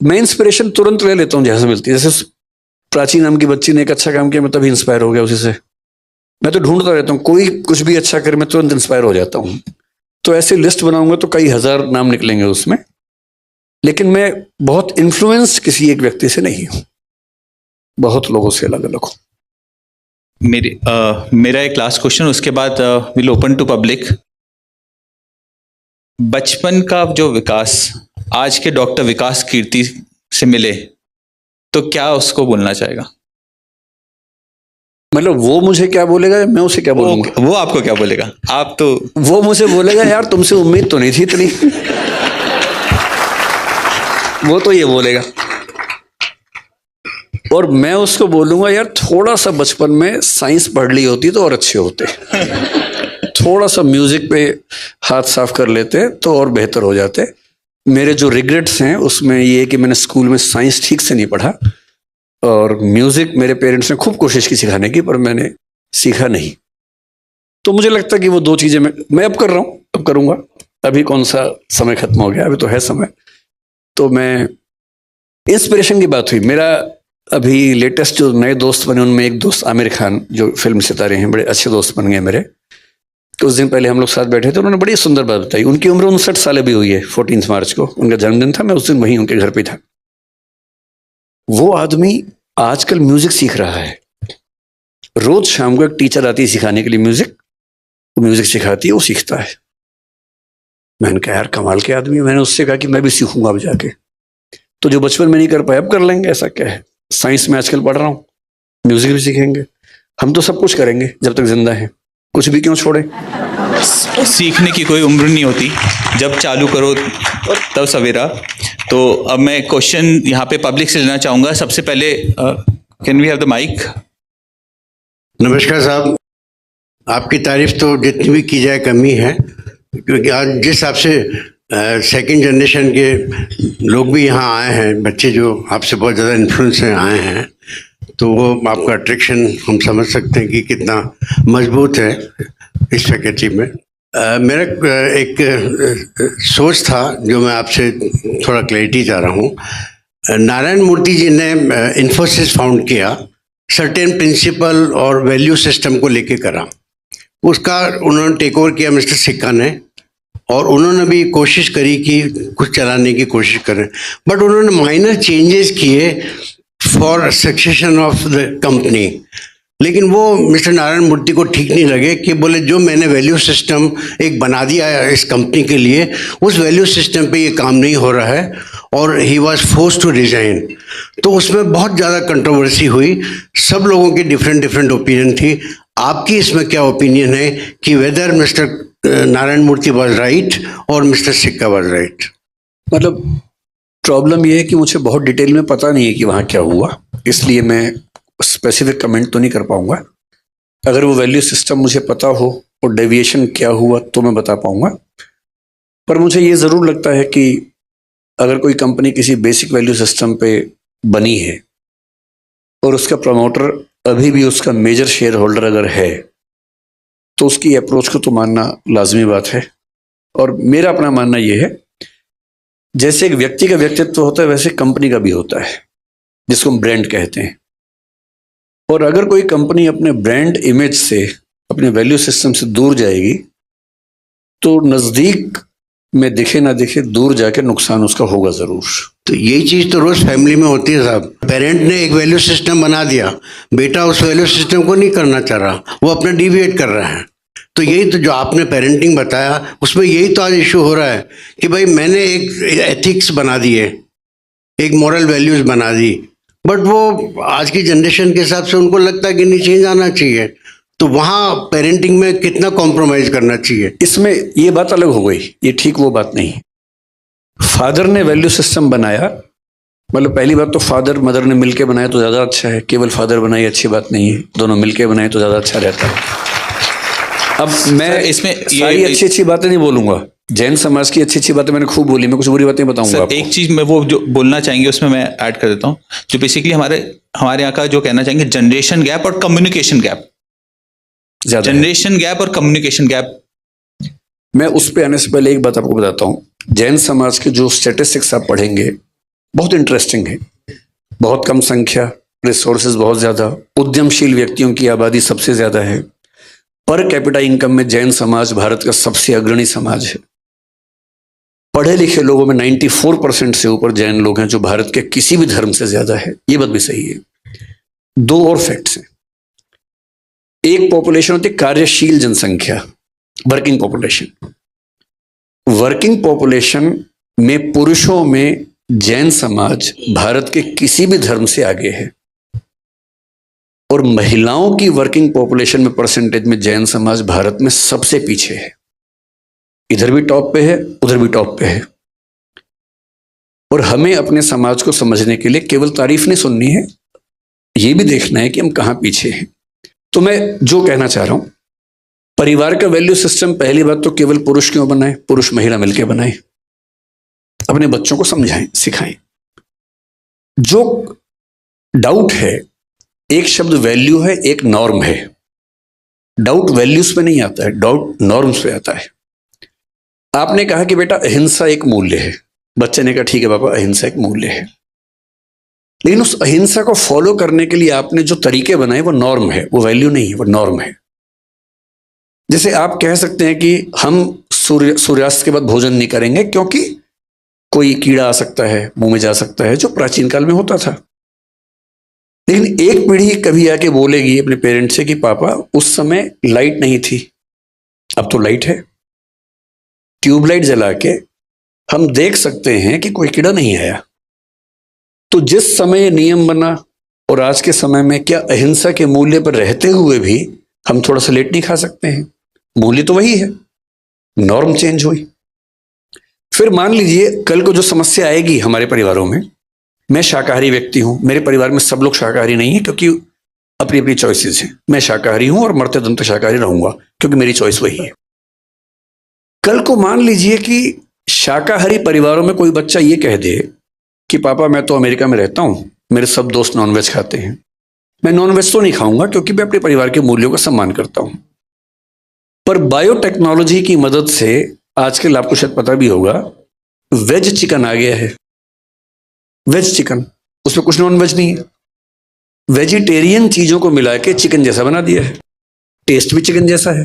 मैं इंस्पिरेशन तुरंत ले लेता हूं जैसे मिलती है। जैसे प्राची नाम की बच्ची ने एक अच्छा काम किया, मैं तभी इंस्पायर हो गया उसी से। मैं तो ढूंढता रहता हूँ, कोई कुछ भी अच्छा करे मैं तुरंत इंस्पायर हो जाता हूँ। तो ऐसी लिस्ट बनाऊंगा तो कई हजार नाम निकलेंगे उसमें, लेकिन मैं बहुत इन्फ्लुएंस किसी एक व्यक्ति से नहीं हूं, बहुत लोगों से अलग अलग हूं। मेरा एक लास्ट क्वेश्चन, उसके बाद विल ओपन टू पब्लिक। बचपन का जो विकास आज के डॉक्टर विकास कीर्ति से मिले तो क्या उसको बोलना चाहेगा? मतलब वो मुझे क्या बोलेगा या मैं उसे क्या बोलूंगा? वो आपको क्या बोलेगा? आप तो वो मुझे बोलेगा यार तुमसे उम्मीद तो नहीं थी इतनी। वो तो ये बोलेगा, और मैं उसको बोलूंगा यार थोड़ा सा बचपन में साइंस पढ़ ली होती तो और अच्छे होते, थोड़ा सा म्यूजिक पे हाथ साफ कर लेते तो और बेहतर हो जाते। मेरे जो रिग्रेट्स हैं उसमें ये है कि मैंने स्कूल में साइंस ठीक से नहीं पढ़ा, और म्यूजिक मेरे पेरेंट्स ने खूब कोशिश की सिखाने की, पर मैंने सीखा नहीं। तो मुझे लगता है कि वो दो चीजें मैं अब कर रहा हूँ, अब करूंगा। अभी कौन सा समय खत्म हो गया, अभी तो है समय। तो मैं, इंस्पिरेशन की बात हुई, मेरा अभी लेटेस्ट जो नए दोस्त बने उनमें एक दोस्त आमिर खान, जो फिल्म सितारे हैं, बड़े अच्छे दोस्त बन गए मेरे। कुछ दिन पहले हम लोग साथ बैठे थे, उन्होंने बड़ी सुंदर बात बताई। उनकी उम्र 59 साल अभी हुई है, 14 मार्च को उनका जन्मदिन था। मैं उस दिन वहीं उनके घर पे था। वो आदमी आजकल म्यूजिक सीख रहा है। रोज शाम को एक टीचर आती है सिखाने के लिए म्यूजिक, वो म्यूजिक सिखाती है, वो सीखता है। मैंने कहा यार कमाल के आदमी। मैंने उससे कहा कि मैं भी सीखूंगा अब जाके। तो जो बचपन में नहीं कर पाए अब कर लेंगे, ऐसा क्या है। साइंस में आजकल पढ़ रहा हूँ, म्यूजिक भी सीखेंगे। हम तो सब कुछ करेंगे जब तक जिंदा है, कुछ भी क्यों छोड़े। सीखने की कोई उम्र नहीं होती, जब चालू करो तब सवेरा। तो अब मैं क्वेश्चन यहाँ पे पब्लिक से लेना चाहूँगा। सबसे पहले can we have the mic? नमस्कार साहब, आपकी तारीफ तो जितनी भी की जाए कमी है, क्योंकि आज जिस हिसाब से सेकंड जनरेशन के लोग भी यहाँ आए हैं, बच्चे जो आपसे बहुत ज़्यादा इन्फ्लुएंस से आए हैं, तो वो आपका अट्रैक्शन हम समझ सकते हैं कि कितना मजबूत है इस फैकल्टी में। मेरा एक सोच था जो मैं आपसे थोड़ा क्लैरिटी चाह रहा हूँ। नारायण मूर्ति जी ने इन्फोसिस फाउंड किया, सर्टेन प्रिंसिपल और वैल्यू सिस्टम को लेके करा। उसका उन्होंने टेक ओवर किया मिस्टर सिक्का ने, और उन्होंने भी कोशिश करी कि कुछ चलाने की कोशिश करें, बट उन्होंने माइनर चेंजेस किए for succession of the company. लेकिन वो मिस्टर नारायण मूर्ति को ठीक नहीं लगे कि बोले जो मैंने वैल्यू सिस्टम एक बना दिया है इस कंपनी के लिए, उस वैल्यू सिस्टम पे ये काम नहीं हो रहा है, और he was force to resign. तो उसमें बहुत ज़्यादा कंट्रोवर्सी हुई, सब लोगों की डिफरेंट ओपिनियन थी। आपकी इसमें क्या ओपिनियन है कि whether mister Narayana Murthy was right और मिस्टर सिक्का वॉज राइट? मतलब प्रॉब्लम यह है कि मुझे बहुत डिटेल में पता नहीं है कि वहाँ क्या हुआ, इसलिए मैं स्पेसिफिक कमेंट तो नहीं कर पाऊंगा। अगर वो वैल्यू सिस्टम मुझे पता हो और डेविएशन क्या हुआ तो मैं बता पाऊंगा। पर मुझे ये ज़रूर लगता है कि अगर कोई कंपनी किसी बेसिक वैल्यू सिस्टम पे बनी है और उसका प्रमोटर अभी भी उसका मेजर शेयर होल्डर अगर है, तो उसकी अप्रोच को तो मानना लाजमी बात है। और मेरा अपना मानना यह है, जैसे एक व्यक्ति का व्यक्तित्व होता है वैसे कंपनी का भी होता है, जिसको हम ब्रांड कहते हैं। और अगर कोई कंपनी अपने ब्रांड इमेज से, अपने वैल्यू सिस्टम से दूर जाएगी, तो नज़दीक में दिखे ना दिखे दूर जाके नुकसान उसका होगा ज़रूर। तो यही चीज़ तो रोज़ फैमिली में होती है साहब। पेरेंट ने एक वैल्यू सिस्टम बना दिया, बेटा उस वैल्यू सिस्टम को नहीं करना चाह रहा, वो अपना डिविएट कर रहा है। तो यही तो जो आपने पेरेंटिंग बताया, उसमें यही तो आज इशू हो रहा है कि भाई मैंने एक एथिक्स बना दिए, एक मॉरल वैल्यूज बना दी, बट वो आज की जनरेशन के हिसाब से उनको लगता है कि नहीं, चेंज आना चाहिए। तो वहाँ पेरेंटिंग में कितना कॉम्प्रोमाइज करना चाहिए? इसमें ये बात अलग हो गई, ये ठीक वो बात नहीं। फादर ने वैल्यू सिस्टम बनाया, मतलब पहली बात तो फादर मदर ने मिलके बनाया तो ज़्यादा अच्छा है। केवल फादर बनाई अच्छी बात नहीं है, दोनों मिलके बनाए तो ज़्यादा अच्छा रहता है। अब मैं इसमें सारी अच्छी अच्छी बातें नहीं बोलूंगा, जैन समाज की अच्छी अच्छी बातें मैंने खूब बोली, मैं कुछ बुरी बातें बताऊंगा। एक चीज मैं वो जो बोलना चाहेंगे उसमें मैं ऐड कर देता हूँ, जो बेसिकली हमारे यहाँ का जो कहना चाहेंगे जनरेशन गैप और कम्युनिकेशन गैप, जनरेशन गैप और कम्युनिकेशन गैप। मैं उस पर आने से पहले एक बात आपको बताता हूँ। जैन समाज के जो स्टैटिस्टिक्स आप पढ़ेंगे बहुत इंटरेस्टिंग है। बहुत कम संख्या, रिसोर्सेज बहुत ज्यादा, उद्यमशील व्यक्तियों की आबादी सबसे ज्यादा है। पर कैपिटा इनकम में जैन समाज भारत का सबसे अग्रणी समाज है। पढ़े लिखे लोगों में 94% से ऊपर जैन लोग हैं, जो भारत के किसी भी धर्म से ज्यादा है। ये बात भी सही है। दो और फैक्ट्स हैं। एक पॉपुलेशन होती है कार्यशील जनसंख्या, वर्किंग पॉपुलेशन। वर्किंग पॉपुलेशन में पुरुषों में जैन समाज भारत के किसी भी धर्म से आगे है। और महिलाओं की वर्किंग पॉपुलेशन में परसेंटेज में जैन समाज भारत में सबसे पीछे है। इधर भी टॉप पे है, उधर भी टॉप पे है। और हमें अपने समाज को समझने के लिए केवल तारीफ नहीं सुननी है, ये भी देखना है कि हम कहाँ पीछे हैं। तो मैं जो कहना चाह रहा हूं, परिवार का वैल्यू सिस्टम पहली बात तो केवल पुरुष क्यों बनाए, पुरुष महिला मिलकर बनाए, अपने बच्चों को समझाएं, सिखाएं। जो डाउट है, एक शब्द वैल्यू है, एक नॉर्म है। डाउट वैल्यूज पे नहीं आता है, डाउट नॉर्म्स पे आता है। आपने कहा कि बेटा अहिंसा एक मूल्य है, बच्चे ने कहा ठीक है पापा अहिंसा एक मूल्य है, लेकिन उस अहिंसा को फॉलो करने के लिए आपने जो तरीके बनाए वो नॉर्म है, वो वैल्यू नहीं है, वो नॉर्म है। जैसे आप कह सकते हैं कि हम सूर्यास्त के बाद भोजन नहीं करेंगे क्योंकि कोई कीड़ा आ सकता है, मुंह में जा सकता है, जो प्राचीन काल में होता था। लेकिन एक पीढ़ी कभी आके बोलेगी अपने पेरेंट्स से कि पापा उस समय लाइट नहीं थी, अब तो लाइट है, ट्यूबलाइट जला के हम देख सकते हैं कि कोई कीड़ा नहीं आया। तो जिस समय नियम बना और आज के समय में क्या अहिंसा के मूल्य पर रहते हुए भी हम थोड़ा सा लेट नहीं खा सकते हैं? मूल्य तो वही है, नॉर्म चेंज हुई। फिर मान लीजिए कल को जो समस्या आएगी हमारे परिवारों में, मैं शाकाहारी व्यक्ति हूं, मेरे परिवार में सब लोग शाकाहारी नहीं है क्योंकि अपनी अपनी चॉइसेस हैं। मैं शाकाहारी हूं और मरते दम तक शाकाहारी रहूंगा क्योंकि मेरी चॉइस वही है। कल को मान लीजिए कि शाकाहारी परिवारों में कोई बच्चा ये कह दे कि पापा मैं तो अमेरिका में रहता हूं, मेरे सब दोस्त नॉनवेज खाते हैं, मैं नॉनवेज तो नहीं खाऊंगा क्योंकि मैं अपने परिवार के मूल्यों का सम्मान करता हूं। पर बायोटेक्नोलॉजी की मदद से आजकल आपको शायद पता भी होगा, वेज चिकन आ गया है। वेज चिकन, उसमें कुछ नॉन वेज नहीं है, वेजिटेरियन चीजों को मिला के चिकन जैसा बना दिया है, टेस्ट भी चिकन जैसा है।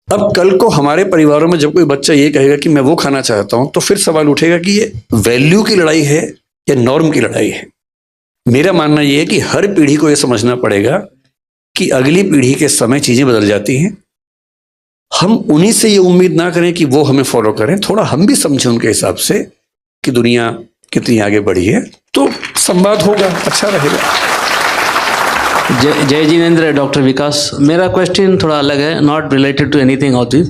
अब कल को हमारे परिवारों में जब कोई बच्चा ये कहेगा कि मैं वो खाना चाहता हूं, तो फिर सवाल उठेगा कि ये वैल्यू की लड़ाई है या नॉर्म की लड़ाई है। मेरा मानना यह है कि हर पीढ़ी को यह समझना पड़ेगा कि अगली पीढ़ी के समय चीजें बदल जाती हैं। हम उन्हीं से ये उम्मीद ना करें कि वो हमें फॉलो करें, थोड़ा हम भी समझें उनके हिसाब से कि दुनिया कितनी आगे बढ़ी है, तो संवाद होगा, अच्छा रहेगा। जय जिनेंद्र, डॉक्टर विकास। मेरा क्वेश्चन थोड़ा अलग है, not related to anything of this.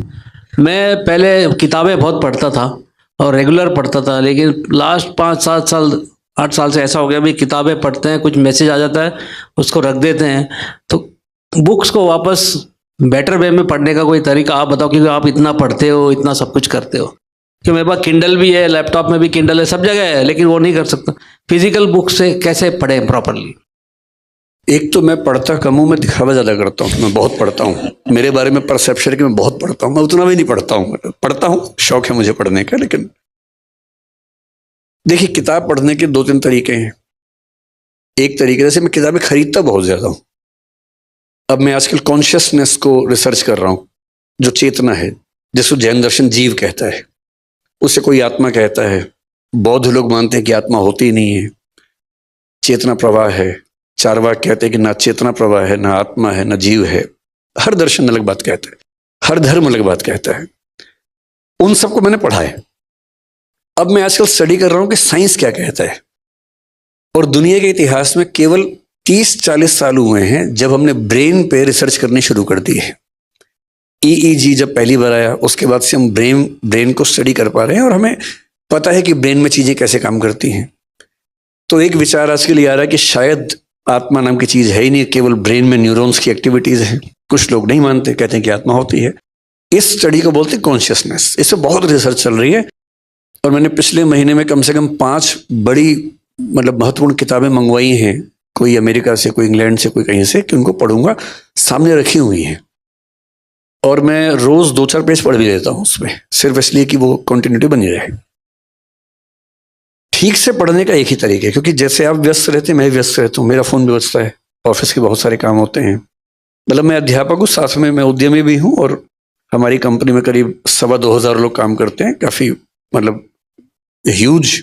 मैं पहले किताबें बहुत पढ़ता था और रेगुलर पढ़ता था, लेकिन लास्ट 5-7 साल 8 साल से ऐसा हो गया भी किताबें पढ़ते हैं, कुछ मैसेज आ जाता है उसको रख देते हैं। तो बुक्स को वापस बेटर वे में पढ़ने का कोई तरीका आप बताओ, क्योंकि आप इतना पढ़ते हो, इतना सब कुछ करते हो। कि मेरे पास किंडल भी है, लैपटॉप में भी किंडल है, सब जगह है, लेकिन वो नहीं कर सकता। फिजिकल बुक से कैसे पढ़ें प्रॉपरली? एक तो मैं पढ़ता कम हूं, मैं दिखावा ज्यादा करता हूं। मैं बहुत पढ़ता हूं, मेरे बारे में परसेप्शन कि मैं बहुत पढ़ता हूं, मैं उतना भी नहीं पढ़ता हूं। पढ़ता हूं, शौक है मुझे पढ़ने का। लेकिन देखिए, किताब पढ़ने के 2-3 तरीके हैं। एक तरीके से मैं किताबें खरीदता बहुत ज्यादा हूं। अब मैं आजकल कॉन्शियसनेस को रिसर्च कर रहा हूं, जो चेतना है, जिसको जैन दर्शन जीव कहता है, उसे कोई आत्मा कहता है। बौद्ध लोग मानते हैं कि आत्मा होती ही नहीं है, चेतना प्रवाह है। चारवाक कहते हैं कि ना चेतना प्रवाह है, ना आत्मा है, ना जीव है। हर दर्शन अलग बात कहता है, हर धर्म अलग बात कहता है। उन सबको मैंने पढ़ा है। अब मैं आजकल स्टडी कर रहा हूं कि साइंस क्या कहता है। और दुनिया के इतिहास में केवल 30-40 साल हुए हैं जब हमने ब्रेन पे रिसर्च करनी शुरू कर दी है। EEG जब पहली बार आया, उसके बाद से हम ब्रेन को स्टडी कर पा रहे हैं और हमें पता है कि ब्रेन में चीजें कैसे काम करती हैं। तो एक विचार आज के लिए आ रहा है कि शायद आत्मा नाम की चीज है ही नहीं, केवल ब्रेन में न्यूरॉन्स की एक्टिविटीज है। कुछ लोग नहीं मानते, कहते हैं कि आत्मा होती है। इस स्टडी को बोलते हैं कॉन्शियसनेस। इससे बहुत रिसर्च चल रही है और मैंने पिछले महीने में कम से कम 5 बड़ी महत्वपूर्ण किताबें मंगवाई हैं, कोई अमेरिका से, कोई इंग्लैंड से, कोई कहीं से, कि उनको पढ़ूंगा। सामने रखी हुई हैं और मैं रोज 2-4 पेज पढ़ भी लेता हूं उसमें, सिर्फ इसलिए कि वो कंटिन्यूटी बनी रहे। ठीक से पढ़ने का एक ही तरीका है, क्योंकि जैसे आप व्यस्त रहते हैं, मैं व्यस्त रहता हूँ, मेरा फोन भी बजता है, ऑफिस के बहुत सारे काम होते हैं। मैं अध्यापक हूँ, साथ में मैं उद्यमी भी हूँ और हमारी कंपनी में करीब 2,500 लोग काम करते हैं। काफी ह्यूज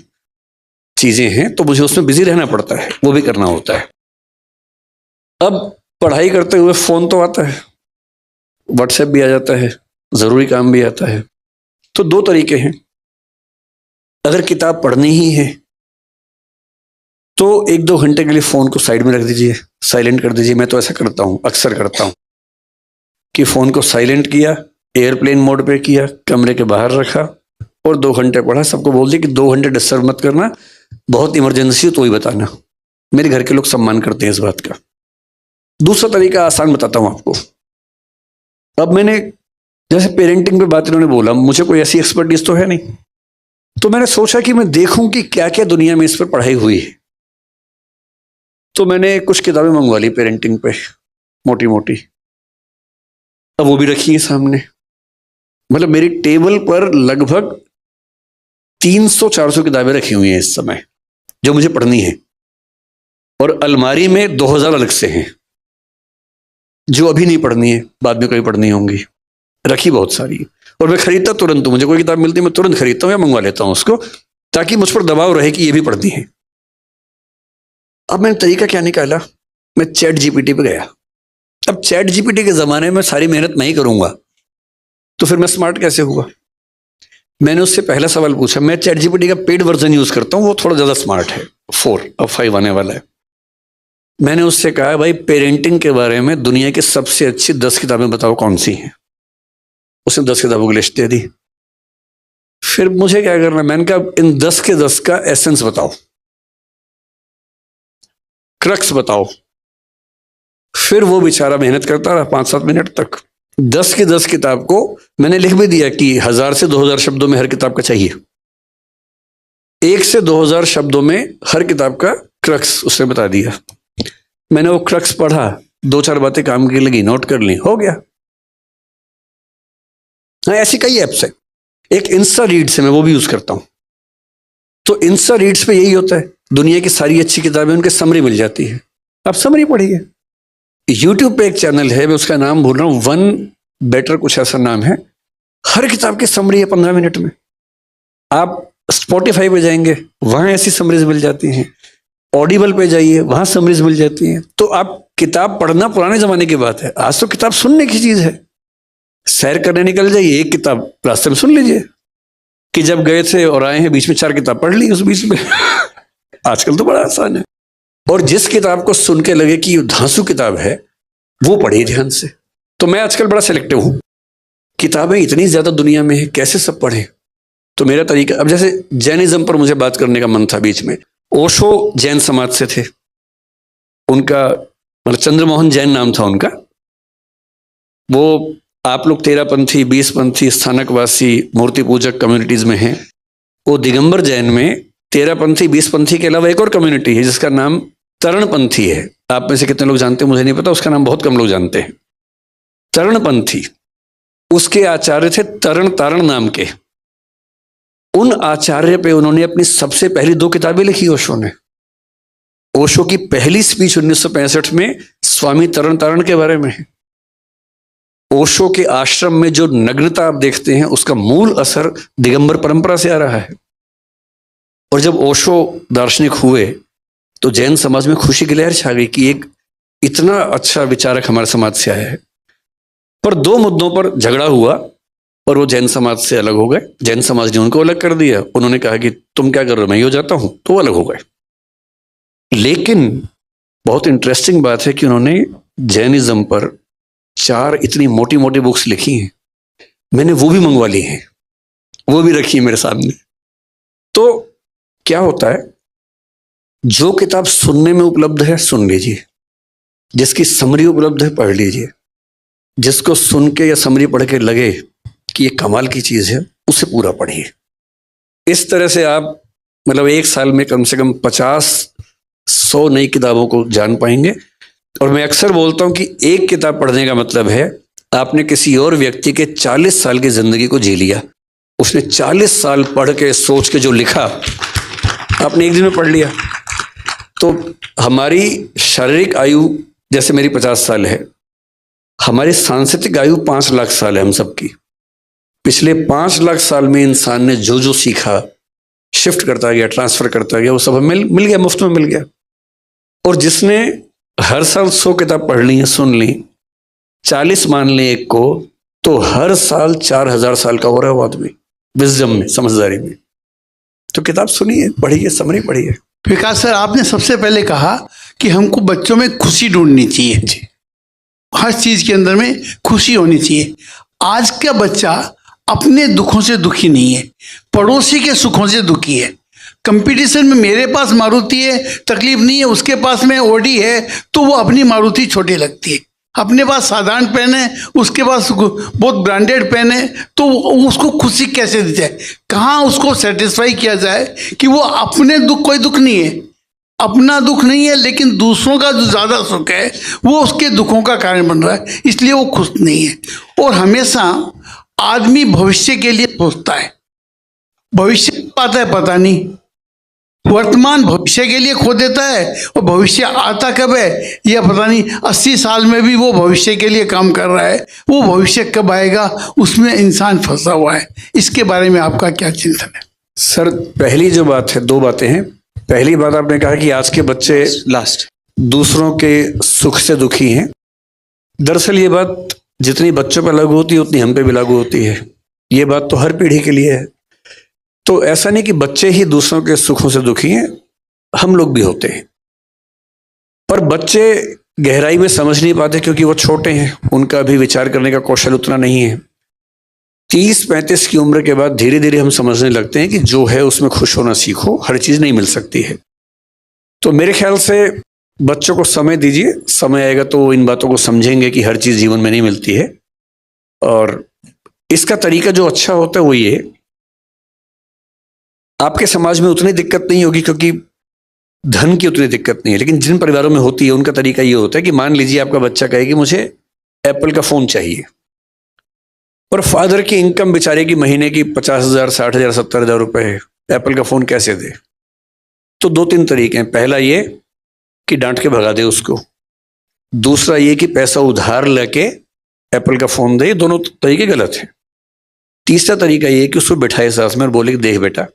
चीजें हैं, तो मुझे उसमें बिजी रहना पड़ता है, वो भी करना होता है। अब पढ़ाई करते हुए फोन तो आता है, व्हाट्सएप भी आ जाता है, जरूरी काम भी आता है। तो 2 तरीके हैं। अगर किताब पढ़नी ही है तो 1-2 घंटे के लिए फ़ोन को साइड में रख दीजिए, साइलेंट कर दीजिए। मैं तो ऐसा करता हूँ, अक्सर करता हूँ कि फ़ोन को साइलेंट किया, एयरप्लेन मोड पे किया, कमरे के बाहर रखा और 2 घंटे पढ़ा। सबको बोल दिया कि 2 घंटे डिस्टर्ब मत करना, बहुत इमरजेंसी हो तो ही बताना। मेरे घर के लोग सम्मान करते हैं इस बात का। दूसरा तरीका आसान बताता हूँ आपको। अब मैंने जैसे पेरेंटिंग पे बात इन्होंने बोला, मुझे कोई ऐसी एक्सपर्टीज तो है नहीं, तो मैंने सोचा कि मैं देखूं कि क्या क्या दुनिया में इस पर पढ़ाई हुई है। तो मैंने कुछ किताबें मंगवा ली पेरेंटिंग पे, मोटी मोटी। अब वो भी रखी है सामने। मतलब मेरी टेबल पर लगभग 300-400 किताबें रखी हुई हैं इस समय जो मुझे पढ़नी है, और अलमारी में 2000 अलग से हैं जो अभी नहीं पढ़नी है, बाद में कभी पढ़नी होंगी। रखी बहुत सारी, और मैं खरीदता तुरंत हूं। मुझे कोई किताब मिलती है मैं तुरंत खरीदता हूं या मंगवा लेता हूं उसको, ताकि मुझ पर दबाव रहे कि ये भी पढ़नी है। अब मैंने तरीका क्या निकाला, मैं चैट जीपीटी पे गया। अब चैट जीपीटी के जमाने में सारी मेहनत मैं ही करूंगा तो फिर मैं स्मार्ट कैसे हुआ। मैंने उससे पहला सवाल पूछा। मैं चैट जीपीटी का पेड वर्जन यूज करता हूं, वो थोड़ा ज्यादा स्मार्ट है, 4 अब 5 आने वाला है। मैंने उससे कहा भाई पेरेंटिंग के बारे में दुनिया की सबसे अच्छी 10 किताबें बताओ कौन सी हैं। उसने 10 किताबों की लिस्ट दे दी। फिर मुझे क्या करना, मैंने कहा इन 10 के 10 का एसेंस बताओ, क्रक्स बताओ। फिर वो बेचारा मेहनत करता रहा 5-7 मिनट तक। 10 की 10 किताब को मैंने लिख भी दिया कि 1000 से 2000 शब्दों में हर किताब का चाहिए। 1 से 2000 शब्दों में हर किताब का क्रक्स उसने बता दिया। मैंने वो क्रक्स पढ़ा, 2-4 बातें काम की लगी, नोट कर ली, हो गया। हाँ, ऐसी कई ऐप्स है। एक इंस्टा रीड्स है, मैं वो भी यूज करता हूं। तो इंस्टा रीड्स पे यही होता है, दुनिया की सारी अच्छी किताबें उनके समरी मिल जाती है, आप समरी पढ़िए। यूट्यूब पे एक चैनल है, मैं उसका नाम भूल रहा हूं, वन बेटर कुछ ऐसा नाम है। हर किताब की समरी है 15 मिनट में। आप स्पॉटिफाई पे जाएंगे, वहां ऐसी समरीज मिल जाती हैं। ऑडिबल पे जाइए, वहां समरीज मिल जाती हैं। तो आप किताब पढ़ना पुराने जमाने की बात है, आज तो किताब सुनने की चीज है। सैर करने निकल जाइए, एक किताब रास्ते में सुन लीजिए कि जब गए थे और आए हैं, बीच में 4 किताब पढ़ ली उस बीच में। आजकल तो बड़ा आसान है। और जिस किताब को सुन के लगे कि धांसू किताब है, वो पढ़िए ध्यान से। तो मैं आजकल बड़ा सिलेक्टिव हूं, किताबें इतनी ज्यादा दुनिया में है, कैसे सब पढ़े। तो मेरा तरीका, अब जैसे जैनिज्म पर मुझे बात करने का मन था बीच में। ओशो जैन समाज से थे, उनका मतलब चंद्रमोहन जैन नाम था उनका। वो आप लोग 13पंथी 20पंथी स्थानकवासी मूर्ति पूजक कम्युनिटीज में हैं। वो दिगंबर जैन में 13पंथी 20पंथी के अलावा एक और कम्युनिटी है जिसका नाम तरणपंथी है। आप में से कितने लोग जानते हैं मुझे नहीं पता, उसका नाम बहुत कम लोग जानते हैं। तरणपंथी, उसके आचार्य थे तरण तारण नाम के। उन आचार्य पे उन्होंने अपनी सबसे पहली 2 किताबें लिखी ओशो ने। ओशो की पहली स्पीच 1965 में स्वामी तरण तारण के बारे में है। ओशो के आश्रम में जो नग्नता आप देखते हैं, उसका मूल असर दिगंबर परंपरा से आ रहा है। और जब ओशो दार्शनिक हुए तो जैन समाज में खुशी की लहर छा गई कि एक इतना अच्छा विचारक हमारे समाज से आया है। पर 2 मुद्दों पर झगड़ा हुआ और वो जैन समाज से अलग हो गए। जैन समाज ने उनको अलग कर दिया। उन्होंने कहा कि तुम क्या कर रहे हो, मैं ही हो जाता हूं, तो वो अलग हो गए। लेकिन बहुत इंटरेस्टिंग बात है कि उन्होंने जैनिज्म पर 4 इतनी मोटी मोटी बुक्स लिखी हैं। मैंने वो भी मंगवा ली हैं, वो भी रखी है मेरे सामने। तो क्या होता है, जो किताब सुनने में उपलब्ध है सुन लीजिए, जिसकी समरी उपलब्ध है पढ़ लीजिए। जिसको सुन के या समरी पढ़ के लगे कि ये कमाल की चीज है, उसे पूरा पढ़िए। इस तरह से आप मतलब 1 साल में कम से कम 50-100 नई किताबों को जान पाएंगे। और मैं अक्सर बोलता हूं कि एक किताब पढ़ने का मतलब है आपने किसी और व्यक्ति के 40 साल की जिंदगी को जी लिया। उसने 40 साल पढ़ के सोच के जो लिखा आपने एक दिन में पढ़ लिया। तो हमारी शारीरिक आयु जैसे मेरी 50 साल है, हमारी सांस्कृतिक आयु 5 लाख साल है हम सबकी। पिछले 5 लाख साल में इंसान ने जो जो सीखा, शिफ्ट करता गया, ट्रांसफर करता गया, वो सब हमें मिल गया, मुफ्त में मिल गया। और जिसने हर साल 100 किताब पढ़ ली है, सुन ली, 40 मान लें एक को, तो हर साल 4000 साल का हो रहा है वो आदमी, विजडम में, समझदारी में। तो किताब सुनिए, पढ़िए, समरी पढ़िए। विकास सर, आपने सबसे पहले कहा कि हमको बच्चों में खुशी ढूंढनी चाहिए जी, हर चीज के अंदर में खुशी होनी चाहिए। आज का बच्चा अपने दुखों से दुखी नहीं है, पड़ोसी के सुखों से दुखी है। कंपटीशन में मेरे पास मारुति है, तकलीफ नहीं है, उसके पास में ओडी है, तो वो अपनी मारुति छोटी लगती है। अपने पास साधारण पेन है, उसके पास बहुत ब्रांडेड पेन है, तो उसको खुशी कैसे दी जाए? कहाँ उसको सेटिस्फाई किया जाए कि वो अपने दुख, कोई दुख नहीं है, अपना दुख नहीं है, लेकिन दूसरों का जो ज़्यादा सुख है वो उसके दुखों का कारण बन रहा है, इसलिए वो खुश नहीं है। और हमेशा आदमी भविष्य के लिए सोचता है, भविष्य पाता है पता नहीं, वर्तमान भविष्य के लिए खो देता है, और भविष्य आता कब है यह पता नहीं। 80 साल में भी वो भविष्य के लिए काम कर रहा है, वो भविष्य कब आएगा उसमें इंसान फंसा हुआ है। इसके बारे में आपका क्या चिंतन है? सर, पहली जो बात है, दो बातें हैं। पहली बात आपने कहा कि आज के बच्चे लास्ट दूसरों के सुख से दुखी हैं। दरअसल ये बात जितनी बच्चों पर लागू होती है उतनी हम पे भी लागू होती है। ये बात तो हर पीढ़ी के लिए है। तो ऐसा नहीं कि बच्चे ही दूसरों के सुखों से दुखी हैं, हम लोग भी होते हैं। पर बच्चे गहराई में समझ नहीं पाते क्योंकि वो छोटे हैं, उनका भी विचार करने का कौशल उतना नहीं है। 30-35 की उम्र के बाद धीरे धीरे हम समझने लगते हैं कि जो है उसमें खुश होना सीखो, हर चीज नहीं मिल सकती है। तो मेरे ख्याल से बच्चों को समय दीजिए, समय आएगा तो वो इन बातों को समझेंगे कि हर चीज जीवन में नहीं मिलती है। और इसका तरीका जो अच्छा होता है वो ये, आपके समाज में उतनी दिक्कत नहीं होगी क्योंकि धन की उतनी दिक्कत नहीं है, लेकिन जिन परिवारों में होती है उनका तरीका ये होता है कि मान लीजिए आपका बच्चा कहे कि मुझे एप्पल का फोन चाहिए, और फादर की इनकम बेचारे की महीने की 50,000, 60,000, 70,000 रुपए है, एप्पल का फोन कैसे दे? तो 2-3 तरीके हैं। पहला ये कि डांट के भगा दे उसको, दूसरा ये कि पैसा उधार लेके एप्पल का फोन दे। दोनों तरीके गलत हैं। तीसरा तरीका ये कि उसको बिठाए साथ में और बोले कि देख बेटा,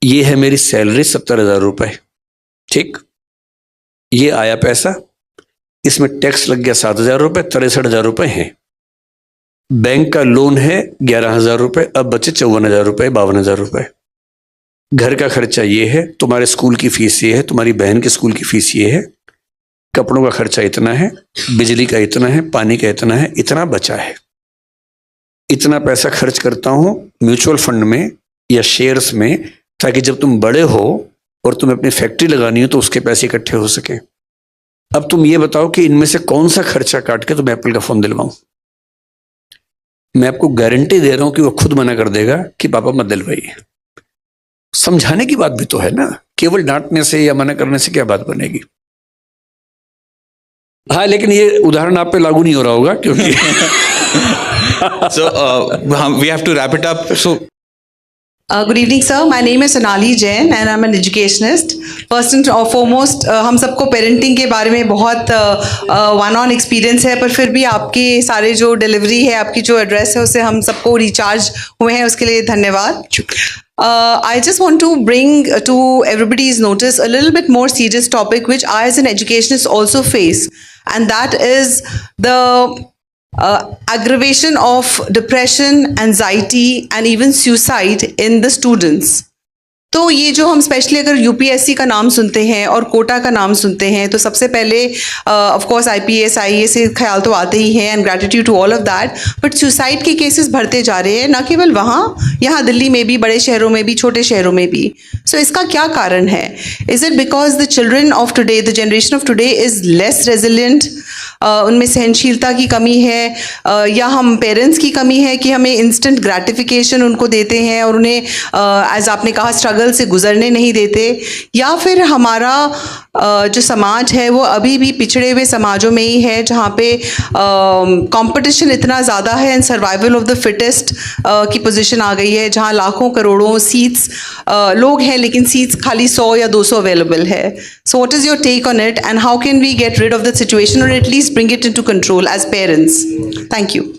ये है मेरी सैलरी 70,000 रुपए, ठीक, ये आया पैसा, इसमें टैक्स लग गया 7,000 रुपए, 63,000 रुपए हैं। बैंक का लोन है 11,000 रुपए, अब बचे 54,000 रुपए, 52,000 रुपए। घर का खर्चा ये है, तुम्हारे स्कूल की फीस ये है, तुम्हारी बहन के स्कूल की फीस ये है, कपड़ों का खर्चा इतना है, बिजली का इतना है, पानी का इतना है, इतना बचा है। इतना पैसा खर्च करता हूं म्यूचुअल फंड में या शेयर्स में, ताकि जब तुम बड़े हो और तुम्हें अपनी फैक्ट्री लगानी हो तो उसके पैसे इकट्ठे हो सके। अब तुम ये बताओ कि इनमें से कौन सा खर्चा काट के तुम्हें एप्पल का फोन दिलवाऊं? मैं आपको गारंटी दे रहा हूं कि वो खुद मना कर देगा कि पापा मत दिलवाइए। समझाने की बात भी तो है ना, केवल डांटने से या मना करने से क्या बात बनेगी? हाँ, लेकिन ये उदाहरण आप पे लागू नहीं हो रहा होगा क्योंकि so we have to wrap it up. So Good evening, sir. My name is Sonali Jain and I'm an educationist. First and foremost, हम सबको पेरेंटिंग के बारे में बहुत वन ऑन एक्सपीरियंस है, पर फिर भी आपके सारे जो डिलीवरी है, आपकी जो एड्रेस है, उससे हम सबको रिचार्ज हुए हैं, उसके लिए धन्यवाद. I just want to bring to everybody's notice a little bit more serious topic which I as an educationist also face, and that is the aggravation of depression, anxiety and even suicide in the students. तो ये जो हम specially अगर UPSC का नाम सुनते हैं और कोटा का नाम सुनते हैं तो सबसे पहले ऑफ कोर्स आईपीएस आईएएस से ख्याल तो आते ही हैं, and gratitude to all of that, but suicide के केसेस बढ़ते जा रहे हैं, ना केवल वहाँ, यहाँ दिल्ली में भी, बड़े शहरों में भी, छोटे शहरों में भी. सो इसका क्या कारण है? Is it because the children of today, the generation of today is less resilient, उनमें सहनशीलता की कमी है, या हम पेरेंट्स की कमी है कि हमें इंस्टेंट ग्रैटिफिकेशन उनको देते हैं और उन्हें एज आपने कहा स्ट्रगल से गुजरने नहीं देते, या फिर हमारा जो समाज है वो अभी भी पिछड़े हुए समाजों में ही है जहाँ पे कंपटीशन इतना ज़्यादा है and survival of the fittest की पोजीशन आ गई है, जहाँ लाखों करोड़ों सीट्स लोग हैं लेकिन सीट्स खाली 100 या 200 अवेलेबल है. So what is your take on it and how can we get rid of the situation और at least bring it into control as parents? Thank you.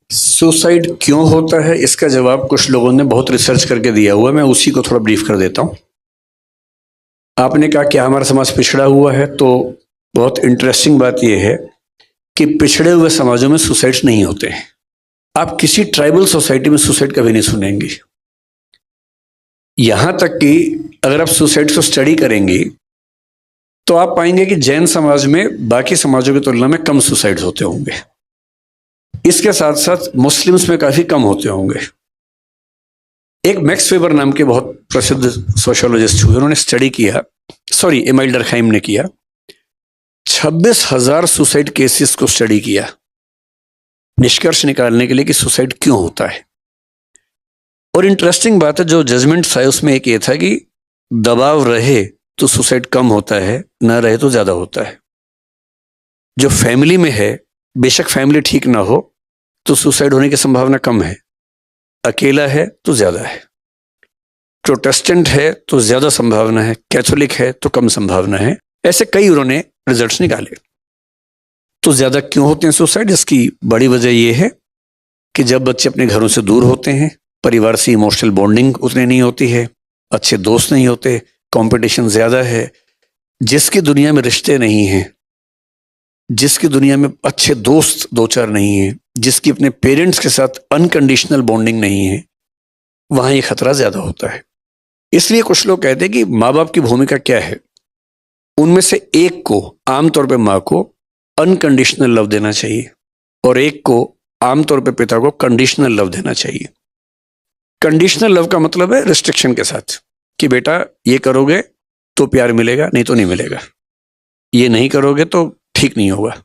Suicide क्यों होता है इसका जवाब कुछ लोगों ने बहुत रिसर्च करके दिया हुआ है, मैं उसी को थोड़ा ब्रीफ कर देता हूं. आपने कहा कि हमारा समाज पिछड़ा हुआ है, तो बहुत इंटरेस्टिंग बात यह है कि पिछड़े हुए समाजों में सुसाइड्स नहीं होते हैं. आप किसी ट्राइबल सोसाइटी में सुसाइड कभी नहीं सुनेंगे. यहां तक कि अगर आप सुसाइड को स्टडी करेंगी तो आप पाएंगे कि जैन समाज में बाकी समाजों की तुलना में कम सुसाइड होते होंगे। इसके साथ साथ मुस्लिम्स में काफी कम होते होंगे। एक मैक्स वेबर नाम के बहुत प्रसिद्ध सोशियोलॉजिस्ट हुए, उन्होंने स्टडी किया, सॉरी एमाइल डरखाइम ने किया, 26,000 सुसाइड केसेस को स्टडी किया निष्कर्ष निकालने के लिए कि सुसाइड क्यों होता है। और इंटरेस्टिंग बात है, जो जजमेंट था उसमें एक ये था कि दबाव रहे तो सुसाइड कम होता है, ना रहे तो ज्यादा होता है। जो फैमिली में है, बेशक फैमिली ठीक ना हो तो सुसाइड होने की संभावना कम है, अकेला है तो ज्यादा है, प्रोटेस्टेंट है तो ज्यादा संभावना है, कैथोलिक है तो कम संभावना है। ऐसे कई उन्होंने रिजल्ट्स निकाले। तो ज्यादा क्यों होते हैं सुसाइड? इसकी बड़ी वजह यह है कि जब बच्चे अपने घरों से दूर होते हैं, परिवार से इमोशनल बॉन्डिंग उतनी नहीं होती है, अच्छे दोस्त नहीं होते, कंपटीशन ज्यादा है, जिसकी दुनिया में रिश्ते नहीं हैं, जिसकी दुनिया में अच्छे दोस्त दो चार नहीं हैं, जिसकी अपने पेरेंट्स के साथ अनकंडीशनल बॉन्डिंग नहीं है, वहां ये खतरा ज्यादा होता है। इसलिए कुछ लोग कहते हैं कि माँ बाप की भूमिका क्या है। उनमें से एक को, आमतौर पे माँ को अनकंडीशनल लव देना चाहिए और एक को, आमतौर पे पिता को, कंडीशनल लव देना चाहिए। कंडीशनल लव का मतलब है रिस्ट्रिक्शन के साथ कि बेटा ये करोगे तो प्यार मिलेगा, नहीं तो नहीं मिलेगा, ये नहीं करोगे तो ठीक नहीं होगा।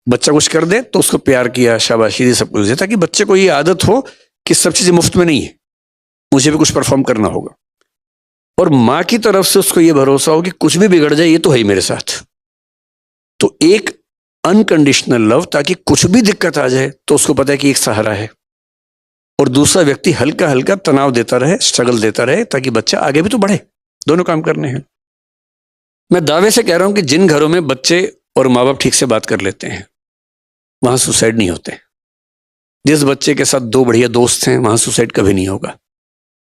बच्चा कुछ कर दे तो उसको प्यार किया, शाबाशी दी, सब कुछ दे, ताकि बच्चे को ये आदत हो कि सब चीजें मुफ्त में नहीं है, मुझे भी कुछ परफॉर्म करना होगा। और माँ की तरफ से उसको ये भरोसा हो कि कुछ भी बिगड़ जाए ये तो है ही मेरे साथ। तो एक अनकंडीशनल लव, ताकि कुछ भी दिक्कत आ जाए तो उसको पता है कि एक सहारा है, और दूसरा व्यक्ति हल्का हल्का तनाव देता रहे, स्ट्रगल देता रहे, ताकि बच्चा आगे भी तो बढ़े। दोनों काम करने हैं। मैं दावे से कह रहा हूं कि जिन घरों में बच्चे और माँ बाप ठीक से बात कर लेते हैं वहां सुसाइड नहीं होते। जिस बच्चे के साथ दो बढ़िया दोस्त हैं वहां सुसाइड कभी नहीं होगा।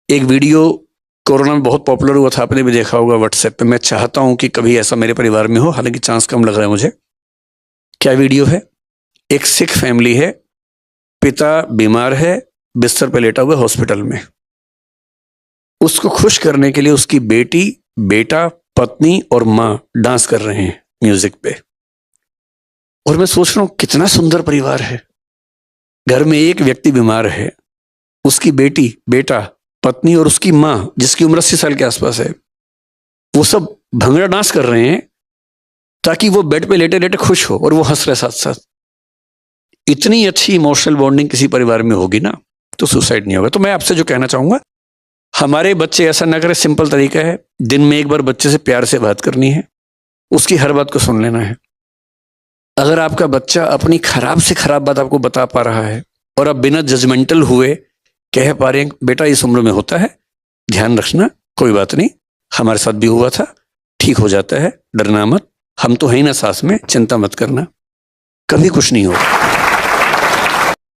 एक वीडियो कोरोना में बहुत पॉपुलर हुआ था, आपने भी देखा होगा व्हाट्सएप पे। मैं चाहता हूं कि कभी ऐसा मेरे परिवार में हो, हालांकि चांस कम लग रहा है मुझे। क्या वीडियो है? एक सिख फैमिली है, पिता बीमार है, बिस्तर पे लेटा हुआ हॉस्पिटल में। उसको खुश करने के लिए उसकी बेटी, बेटा, पत्नी और माँ डांस कर रहे हैं म्यूजिक पे। और मैं सोच रहा हूं कितना सुंदर परिवार है। घर में एक व्यक्ति बीमार है, उसकी बेटी, बेटा, पत्नी और उसकी माँ जिसकी उम्र 80 साल के आसपास है, वो सब भंगड़ा डांस कर रहे हैं ताकि वो बेड पे लेटे लेटे खुश हो और वो हंस रहे साथ साथ। इतनी अच्छी इमोशनल बॉन्डिंग किसी परिवार में होगी ना तो सुसाइड नहीं होगा। तो मैं आपसे जो कहना चाहूंगा, हमारे बच्चे ऐसा ना करें। सिंपल तरीका है, दिन में एक बार बच्चे से प्यार से बात करनी है, उसकी हर बात को सुन लेना है। अगर आपका बच्चा अपनी खराब से खराब बात आपको बता पा रहा है और आप बिना जजमेंटल हुए कह पा रहे हैं बेटा इस उम्र में होता है, ध्यान रखना, कोई बात नहीं, हमारे साथ भी हुआ था, ठीक हो जाता है, डरना मत, हम तो है ही ना साथ में, चिंता मत करना, कभी कुछ नहीं होगा।